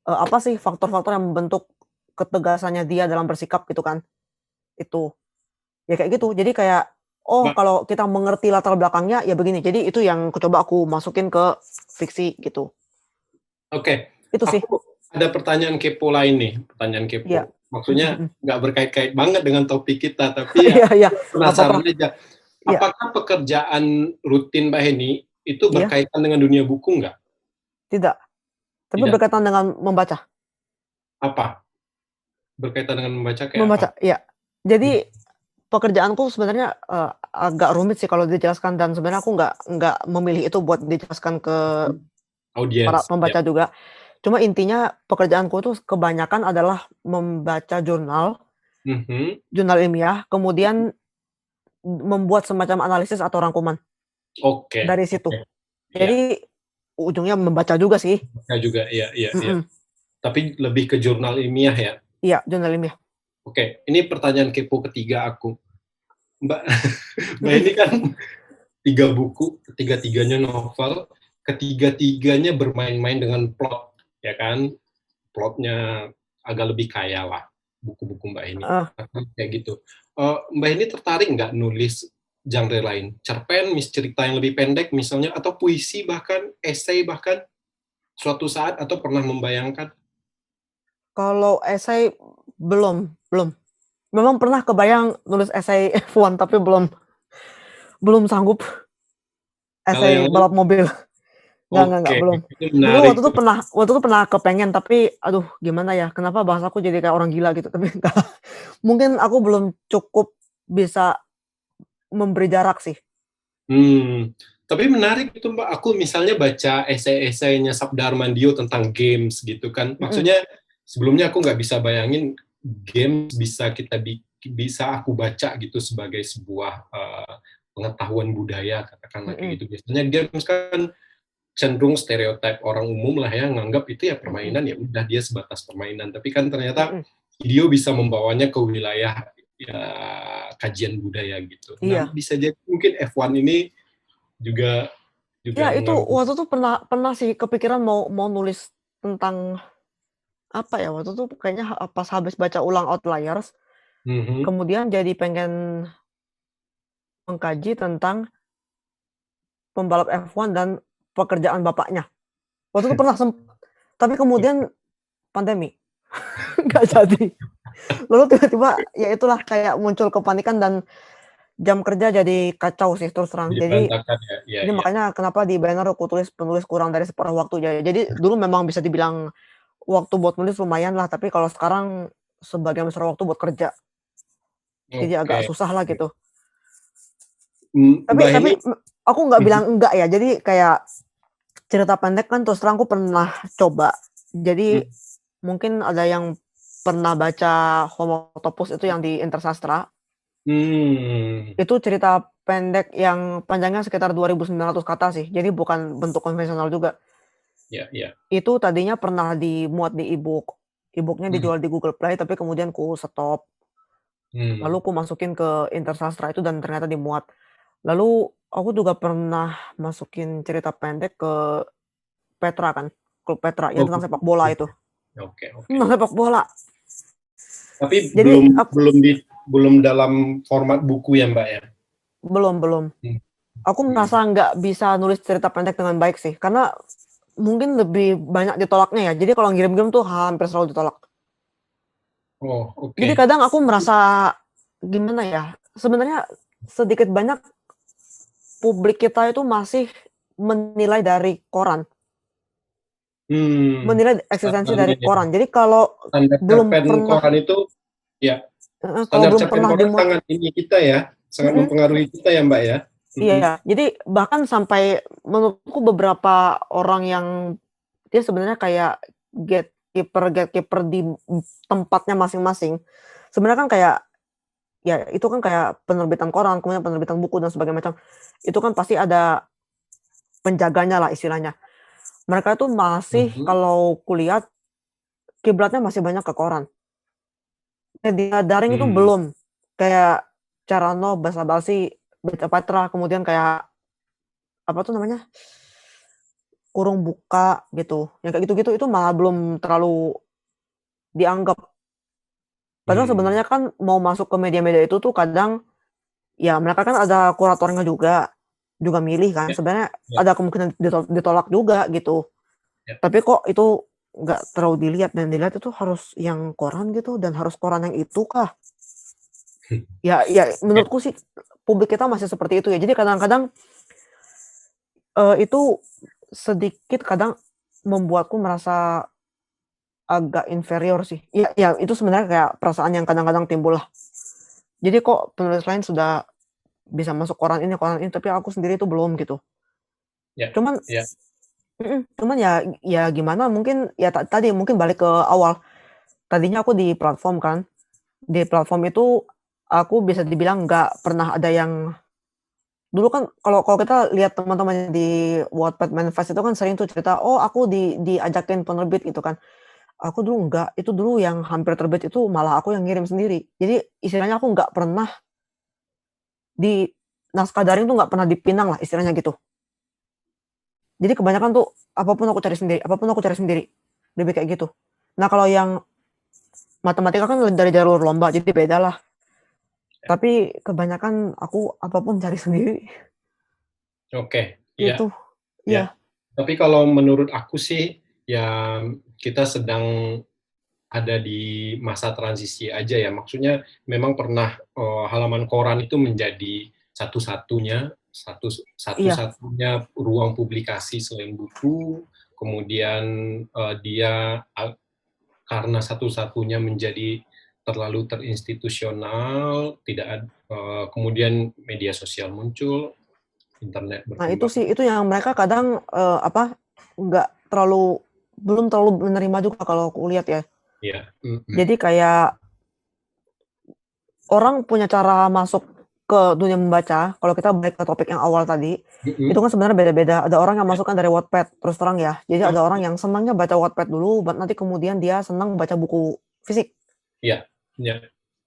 apa sih faktor-faktor yang membentuk ketegasannya dia dalam bersikap gitu kan, itu. Ya kayak gitu. Jadi kayak oh Mbak, kalau kita mengerti latar belakangnya ya begini. Jadi itu yang coba aku masukin ke fiksi gitu. oke. Itu sih. Aku ada pertanyaan kepo lain nih, pertanyaan Iya. kepo. Maksudnya nggak berkait-kait banget dengan topik kita, tapi ya Iya iya, nggak apa-apa. penasaran aja. Iya Apakah pekerjaan rutin Mbak Heni itu iya, berkaitan dengan dunia buku nggak? tidak. Tapi Tidak. berkaitan dengan membaca. Apa? Berkaitan dengan membaca kayak apa? Membaca, iya. Hmm. Jadi pekerjaanku sebenarnya, agak rumit sih kalau dijelaskan dan sebenarnya aku nggak memilih itu buat dijelaskan ke para Audiens, ya. pembaca juga. Cuma intinya pekerjaanku tuh kebanyakan adalah membaca Mhm. jurnal ilmiah, kemudian membuat semacam analisis atau rangkuman Oke, dari situ. oke. Iya, Jadi ujungnya membaca juga sih. saya juga, iya, iya, iya. Mhm, Tapi lebih ke jurnal ilmiah ya. iya jurnal ilmiah. Oke, ini pertanyaan kepo ketiga aku. Mbak, Mbak Mhm, ini kan 3 buku, ketiga-tiganya novel, ketiga-tiganya bermain-main dengan plot, ya kan? Plotnya agak lebih kaya lah, buku-buku Mbak ini. heeh. Kayak gitu. Mbak ini tertarik nggak nulis genre lain? Cerpen, cerita yang lebih pendek misalnya, atau puisi bahkan, esai bahkan, suatu saat atau pernah membayangkan? Kalau esai belum. Memang pernah kebayang nulis esai F1 tapi belum sanggup. Kalau yang Esai lain, balap mobil. Nggak, oke, belum. ini Dulu menarik tuh. waktu itu pernah kepengen tapi aduh gimana ya, kenapa bahasaku jadi kayak orang gila gitu, tapi enggak. Mungkin aku belum cukup bisa memberi jarak sih. Tapi menarik itu Mbak, aku misalnya baca esai-esainya Sabda Armandio tentang games gitu kan. Mhm, Maksudnya sebelumnya aku nggak bisa bayangin games bisa aku baca gitu sebagai sebuah pengetahuan budaya katakanlah kayak mhm, gitu. Biasanya games kan cenderung stereotip orang umum lah ya nganggap itu ya mhm, permainan, ya udah dia sebatas permainan. Tapi kan ternyata mhm. video bisa membawanya ke wilayah ya, kajian budaya gitu. Nah, Iya. bisa jadi mungkin F1 ini juga juga Iya itu mengambil. waktu itu pernah pernah sih kepikiran mau mau nulis tentang apa ya, waktu itu kayaknya pas habis baca ulang Outliers, Mhm. kemudian jadi pengen mengkaji tentang pembalap F1 dan pekerjaan bapaknya. Waktu itu pernah tapi kemudian pandemi, nggak jadi. Lalu tiba-tiba ya itulah kayak muncul kepanikan dan jam kerja jadi kacau sih terus terang. Jadi Jadi berantakan ya, iya, ini iya. makanya kenapa di banner aku tulis penulis kurang dari separuh waktu ya. Jadi dulu memang bisa dibilang waktu buat nulis lumayan lah, tapi kalau sekarang sebagian besar waktu buat kerja. Jadi agak Oke. susah lah gitu. Mbak Tapi ini. aku nggak Mhm, bilang enggak ya. Jadi kayak cerita pendek kan terus terang aku pernah coba. Jadi mhm. mungkin ada yang pernah baca Homotopus itu yang di Intersastra. Mmm, Itu cerita pendek yang panjangnya sekitar 2.900 kata sih, jadi bukan bentuk konvensional juga. iya, iya. Itu tadinya pernah dimuat di e-book, e-book-nya Mhm, dijual di Google Play tapi kemudian ku-stop, lalu mmm. masukin ke Intersastra itu dan ternyata dimuat. Lalu aku juga pernah masukin cerita pendek ke Petra kan, Klub Petra yang Oh, tentang sepak bola itu, oke, oke. tentang sepak bola. Tapi Jadi belum belum belum dalam format buku ya, Mbak, ya? belum. Mmm, Aku mhm. merasa nggak bisa nulis cerita pendek dengan baik sih, karena mungkin lebih banyak ditolaknya ya. Jadi kalau ngirim-ngirim tuh hampir selalu ditolak. Oh, Jadi oke. kadang aku merasa gimana ya, sebenarnya sedikit banyak publik kita itu masih menilai dari koran, menilai eksistensi Standarnya dari ya. koran. Jadi kalau Standar belum cerpen pernah koran itu ya, kalau standar belum cerpen pernah koran dimuat sangat ini kita ya, sangat mhm, mempengaruhi kita ya, Mbak, ya? Mhm. iya. Jadi bahkan sampai menurutku beberapa orang yang dia sebenarnya kayak gatekeeper di tempatnya masing-masing. Sebenarnya kan kayak ya itu kan kayak penerbitan koran, kemudian penerbitan buku dan sebagainya macam. Itu kan pasti ada penjaganya lah istilahnya. Mereka tuh masih Mhm, kalau kulihat kiblatnya masih banyak ke koran. Media daring itu mmm. belum. Kayak Carano, basa-basi, Baca Patra, kemudian kayak apa tuh namanya, Kurung Buka gitu. Yang kayak gitu-gitu itu malah belum terlalu dianggap. Padahal Mmm, sebenarnya kan mau masuk ke media-media itu tuh kadang ya mereka kan ada kuratornya juga milih kan, Ya, sebenarnya ya, ada kemungkinan ditolak juga gitu. ya. Tapi kok itu nggak terlalu dilihat, dan dilihat itu harus yang koran gitu, dan harus koran yang itu kah? Ya Ya, menurutku sih publik kita masih seperti itu ya. Jadi kadang-kadang, itu sedikit kadang membuatku merasa agak inferior sih. Ya itu sebenarnya kayak perasaan yang kadang-kadang timbul lah. Jadi kok penulis lain sudah bisa masuk koran ini, tapi aku sendiri itu belum gitu. ya, Cuman ya. cuman ya gimana, mungkin ya tadi mungkin balik ke awal, tadinya aku di platform kan, di platform itu aku bisa dibilang nggak pernah ada yang dulu kan kalau kalau kita lihat teman-teman di Wattpad Manifest itu kan sering tuh cerita, "Oh aku diajakin penerbit," gitu kan. Aku dulu enggak, itu dulu yang hampir terbit itu malah aku yang ngirim sendiri. Jadi istilahnya aku nggak pernah di naskah daring tuh nggak pernah dipinang lah istilahnya gitu. Jadi kebanyakan tuh apapun aku cari sendiri, lebih kayak gitu. Nah kalau yang matematika kan dari jalur lomba jadi beda lah. Tapi kebanyakan aku apapun cari sendiri Oke, iya, gitu. ya. Iya, Tapi kalau menurut aku sih, ya kita sedang ada di masa transisi aja ya. Maksudnya memang pernah halaman koran itu menjadi iya. satu-satunya ruang publikasi selain buku. Kemudian dia karena satu-satunya menjadi terlalu terinstitusional, tidak kemudian media sosial muncul, internet Nah itu berkembang. sih, itu yang mereka kadang, nggak terlalu belum terlalu menerima juga kalau aku lihat ya. Ya, mm, Jadi kayak orang punya cara masuk ke dunia membaca, kalau kita balik ke topik yang awal tadi, itu mm. kan sebenarnya beda-beda. Ada orang yang Ya, masukkan dari Wattpad, terus terang ya. Jadi oh, ada orang yang senangnya baca Wattpad dulu, nanti kemudian dia senang baca buku fisik. ya, ya,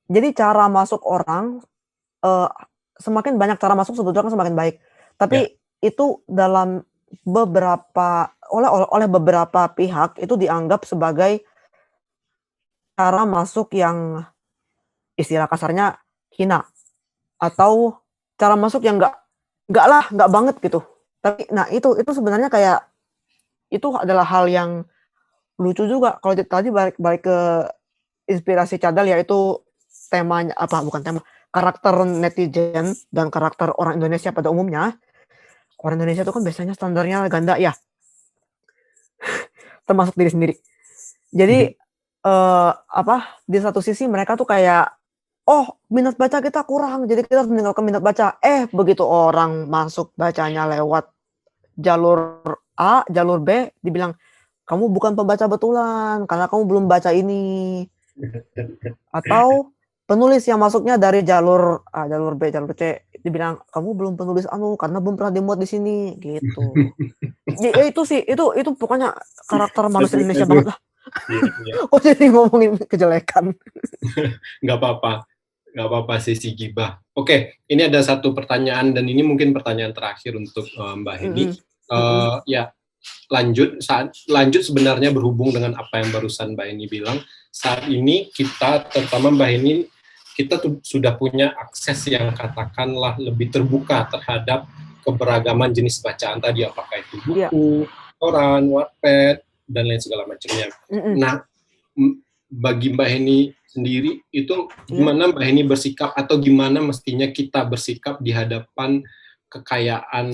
Jadi cara masuk orang, eee, semakin banyak cara masuk sebetulnya kan semakin baik. ya, Tapi itu dalam oleh beberapa pihak itu dianggap sebagai cara masuk yang istilah kasarnya hina, atau cara masuk yang nggak banget gitu. Tapi nah itu sebenarnya kayak itu adalah hal yang lucu juga kalau tadi balik balik ke inspirasi cadel, yaitu temanya apa bukan tema, karakter netizen dan karakter orang Indonesia pada umumnya. Orang Indonesia itu kan biasanya standarnya ganda ya, termasuk diri sendiri. Jadi, di satu sisi mereka tuh kayak, "Oh, minat baca kita kurang, jadi kita harus meninggalkan minat baca." Begitu orang masuk bacanya lewat jalur A, jalur B, dibilang, "Kamu bukan pembaca betulan, karena kamu belum baca ini." Atau penulis yang masuknya dari jalur A, jalur B, jalur C, dibilang, "Kamu belum penulis anu, karena belum pernah dimuat di sini." Gitu. Ya itu sih, itu pokoknya karakter manusia Aduh, Indonesia aduh. banget lah. Iya, iya. Kok jadi ngomongin kejelekan? Nggak apa-apa, nggak apa-apa sesi gibah. Oke, ini ada satu pertanyaan dan ini mungkin pertanyaan terakhir untuk Mbak Heni. Mhm, mhm, Ya, lanjut sebenarnya berhubung dengan apa yang barusan Mbak Heni bilang. Saat ini kita, terutama Mbak Heni, kita sudah punya akses yang katakanlah lebih terbuka terhadap keberagaman jenis bacaan tadi, apakah itu iya, buku, koran, Wattpad, dan lain segala macamnya. mhm, Nah, bagi Mbak Heni sendiri itu iya, gimana Mbak Heni bersikap atau gimana mestinya kita bersikap di hadapan kekayaan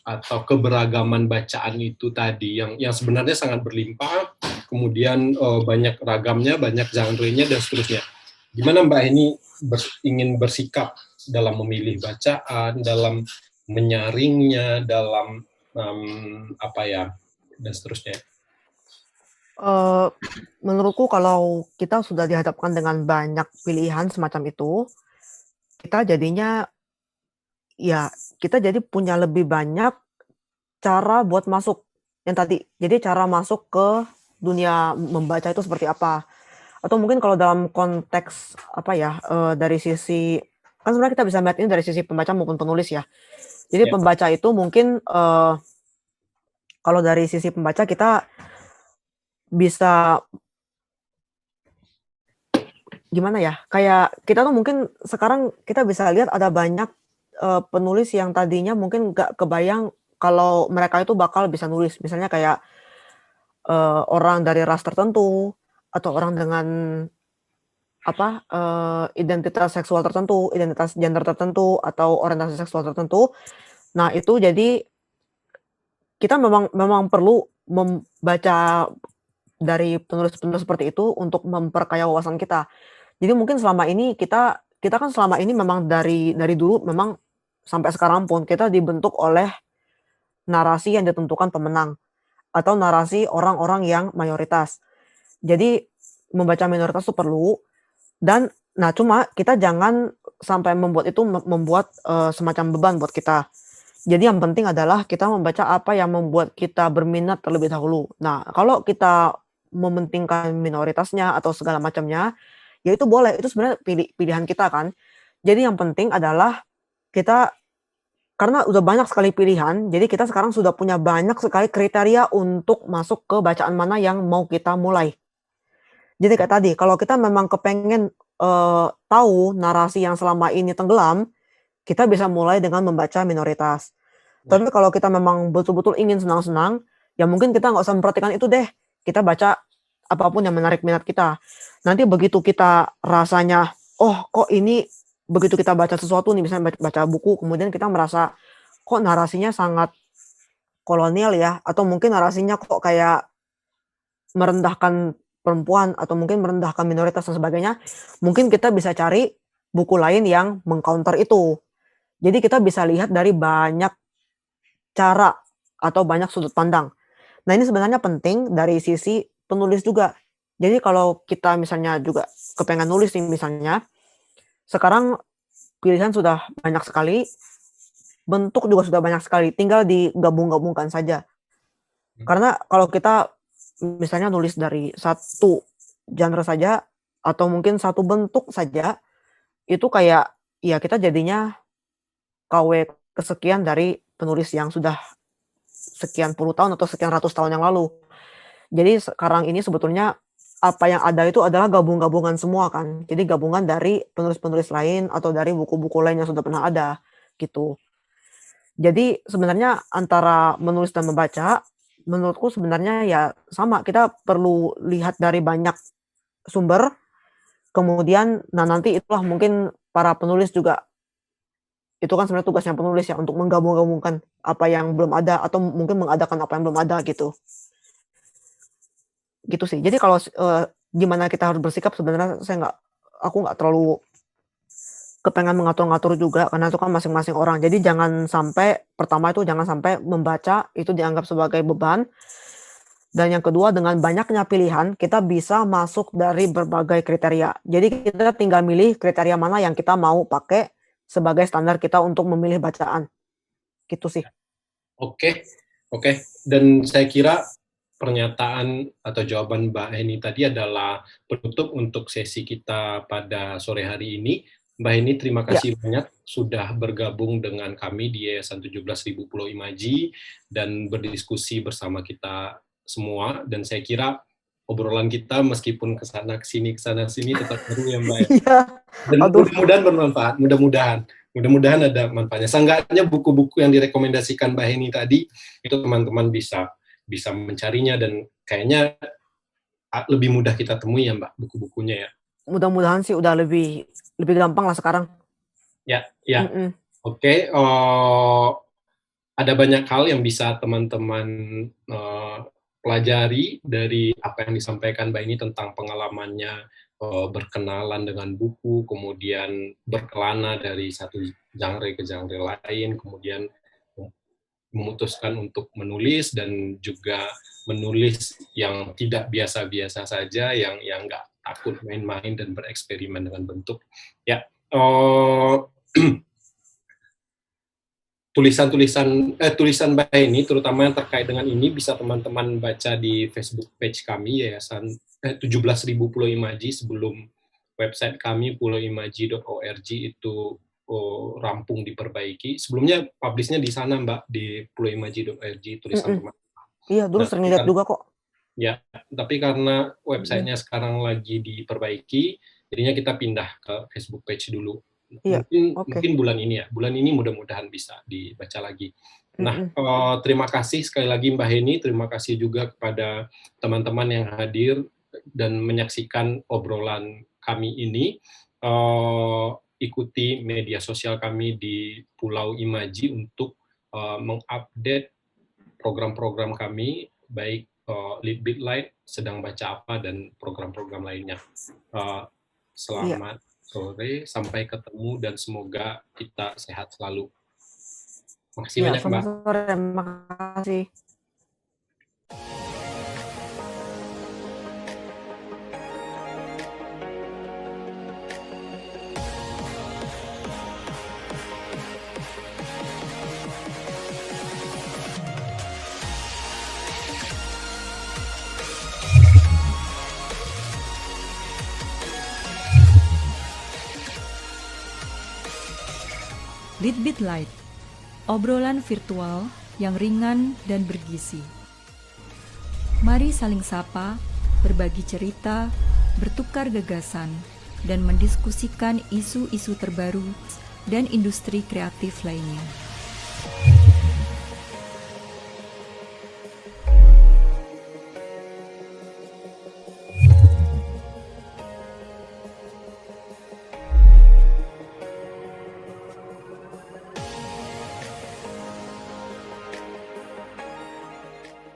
atau keberagaman bacaan itu tadi yang sebenarnya sangat berlimpah, kemudian banyak ragamnya, banyak genre-nya dan seterusnya. Gimana Mbak Heni ingin bersikap dalam memilih bacaan, dalam menyaringnya, dalam apa ya dan seterusnya. eee, menurutku kalau kita sudah dihadapkan dengan banyak pilihan semacam itu, kita jadinya ya kita jadi punya lebih banyak cara buat masuk, yang tadi. Jadi cara masuk ke dunia membaca itu seperti apa, atau mungkin kalau dalam konteks apa ya, dari sisi kan sebenarnya kita bisa melihat ini dari sisi pembaca maupun penulis ya. Jadi Ya, pembaca itu mungkin, kalau dari sisi pembaca kita bisa gimana ya, kayak kita tuh mungkin sekarang kita bisa lihat ada banyak, penulis yang tadinya mungkin nggak kebayang kalau mereka itu bakal bisa nulis. Misalnya kayak, orang dari ras tertentu, atau orang dengan apa, identitas seksual tertentu, identitas gender tertentu, atau orientasi seksual tertentu. Nah itu jadi kita memang memang perlu membaca dari penulis-penulis seperti itu untuk memperkaya wawasan kita. Jadi mungkin selama ini kita kita kan selama ini memang dari dulu memang sampai sekarang pun kita dibentuk oleh narasi yang ditentukan pemenang atau narasi orang-orang yang mayoritas. Jadi membaca minoritas itu perlu dan nah cuma kita jangan sampai membuat itu membuat, semacam beban buat kita. Jadi yang penting adalah kita membaca apa yang membuat kita berminat terlebih dahulu. Nah, kalau kita mementingkan minoritasnya atau segala macamnya, ya itu boleh, itu sebenarnya pilihan kita kan. Jadi yang penting adalah kita karena udah banyak sekali pilihan, jadi kita sekarang sudah punya banyak sekali kriteria untuk masuk ke bacaan mana yang mau kita mulai. Jadi kayak tadi, kalau kita memang kepengen, tahu narasi yang selama ini tenggelam, kita bisa mulai dengan membaca minoritas. Ya. Tapi kalau kita memang betul-betul ingin senang-senang, ya mungkin kita nggak usah memperhatikan itu deh. Kita baca apapun yang menarik minat kita. Nanti begitu kita rasanya, oh kok ini begitu kita baca sesuatu nih, misalnya baca buku, kemudian kita merasa kok narasinya sangat kolonial ya, atau mungkin narasinya kok kayak merendahkan perempuan atau mungkin merendahkan minoritas dan sebagainya, mungkin kita bisa cari buku lain yang meng-counter itu. Jadi kita bisa lihat dari banyak cara atau banyak sudut pandang. Nah, ini sebenarnya penting dari sisi penulis juga. Jadi kalau kita misalnya juga kepengen nulis nih misalnya, sekarang pilihan sudah banyak sekali, bentuk juga sudah banyak sekali, tinggal digabung-gabungkan saja. Karena kalau kita misalnya nulis dari satu genre saja atau mungkin satu bentuk saja, itu kayak ya kita jadinya KW kesekian dari penulis yang sudah sekian puluh tahun atau sekian ratus tahun yang lalu. Jadi sekarang ini sebetulnya apa yang ada itu adalah gabung-gabungan semua kan. Jadi gabungan dari penulis-penulis lain atau dari buku-buku lain yang sudah pernah ada gitu. Jadi sebenarnya antara menulis dan membaca, menurutku sebenarnya ya sama, kita perlu lihat dari banyak sumber, kemudian nah nanti itulah mungkin para penulis juga, itu kan sebenarnya tugasnya penulis ya untuk menggabung-gabungkan apa yang belum ada atau mungkin mengadakan apa yang belum ada gitu. Gitu sih. Jadi kalau, gimana kita harus bersikap sebenarnya aku nggak terlalu kepengen mengatur-ngatur juga karena itu kan masing-masing orang. Jadi jangan sampai pertama itu jangan sampai membaca itu dianggap sebagai beban, dan yang kedua dengan banyaknya pilihan kita bisa masuk dari berbagai kriteria. Jadi kita tinggal milih kriteria mana yang kita mau pakai sebagai standar kita untuk memilih bacaan. Gitu sih. Oke, oke. Dan saya kira pernyataan atau jawaban Mbak Heni tadi adalah penutup untuk sesi kita pada sore hari ini. Mbak Heni, terima Ya. kasih banyak sudah bergabung dengan kami di Yayasan 17.000 Pulau Imaji dan berdiskusi bersama kita semua. Dan saya kira obrolan kita meskipun kesana sini tetap seru ya Mbak. Iya. Dan Aduh. mudah-mudahan bermanfaat. Mudah-mudahan ada manfaatnya. Seenggaknya buku-buku yang direkomendasikan Mbak Heni tadi itu teman-teman bisa mencarinya dan kayaknya lebih mudah kita temui ya Mbak buku-bukunya ya. Mudah-mudahan sih udah lebih gampang lah sekarang. Ya. Mm-mm. Oke. Ada banyak hal yang bisa teman-teman pelajari dari apa yang disampaikan Mbak ini tentang pengalamannya berkenalan dengan buku, kemudian berkelana dari satu genre ke genre lain, kemudian memutuskan untuk menulis dan juga menulis yang tidak biasa-biasa saja, yang nggak takut main-main dan bereksperimen dengan bentuk. Ya, tulisan Mbak ini, terutama yang terkait dengan ini, bisa teman-teman baca di Facebook page kami, Yayasan 17.000 Pulau Imaji, sebelum website kami, pulauimaji.org, itu rampung diperbaiki. Sebelumnya publishnya di sana, Mbak, di pulauimaji.org, tulisan teman-teman. Iya, dulu sering lihat juga kok. Ya, tapi karena websitenya sekarang lagi diperbaiki, Jadinya kita pindah ke Facebook page dulu. Iya, oke. Mungkin bulan ini ya. Bulan ini mudah-mudahan bisa dibaca lagi. Nah, terima kasih sekali lagi Mbak Heni, terima kasih juga kepada teman-teman yang hadir dan menyaksikan obrolan kami ini. Ikuti media sosial kami di Pulau Imaji untuk mengupdate program-program kami, baik Litbit Light, Sedang Baca Apa, dan program-program lainnya. Selamat sore, sampai ketemu, dan semoga kita sehat selalu. Makasih banyak, Mbak. Selamat sore, makasih. Litbit Light, obrolan virtual yang ringan dan bergizi. Mari saling sapa, berbagi cerita, bertukar gagasan, dan mendiskusikan isu-isu terbaru dan industri kreatif lainnya.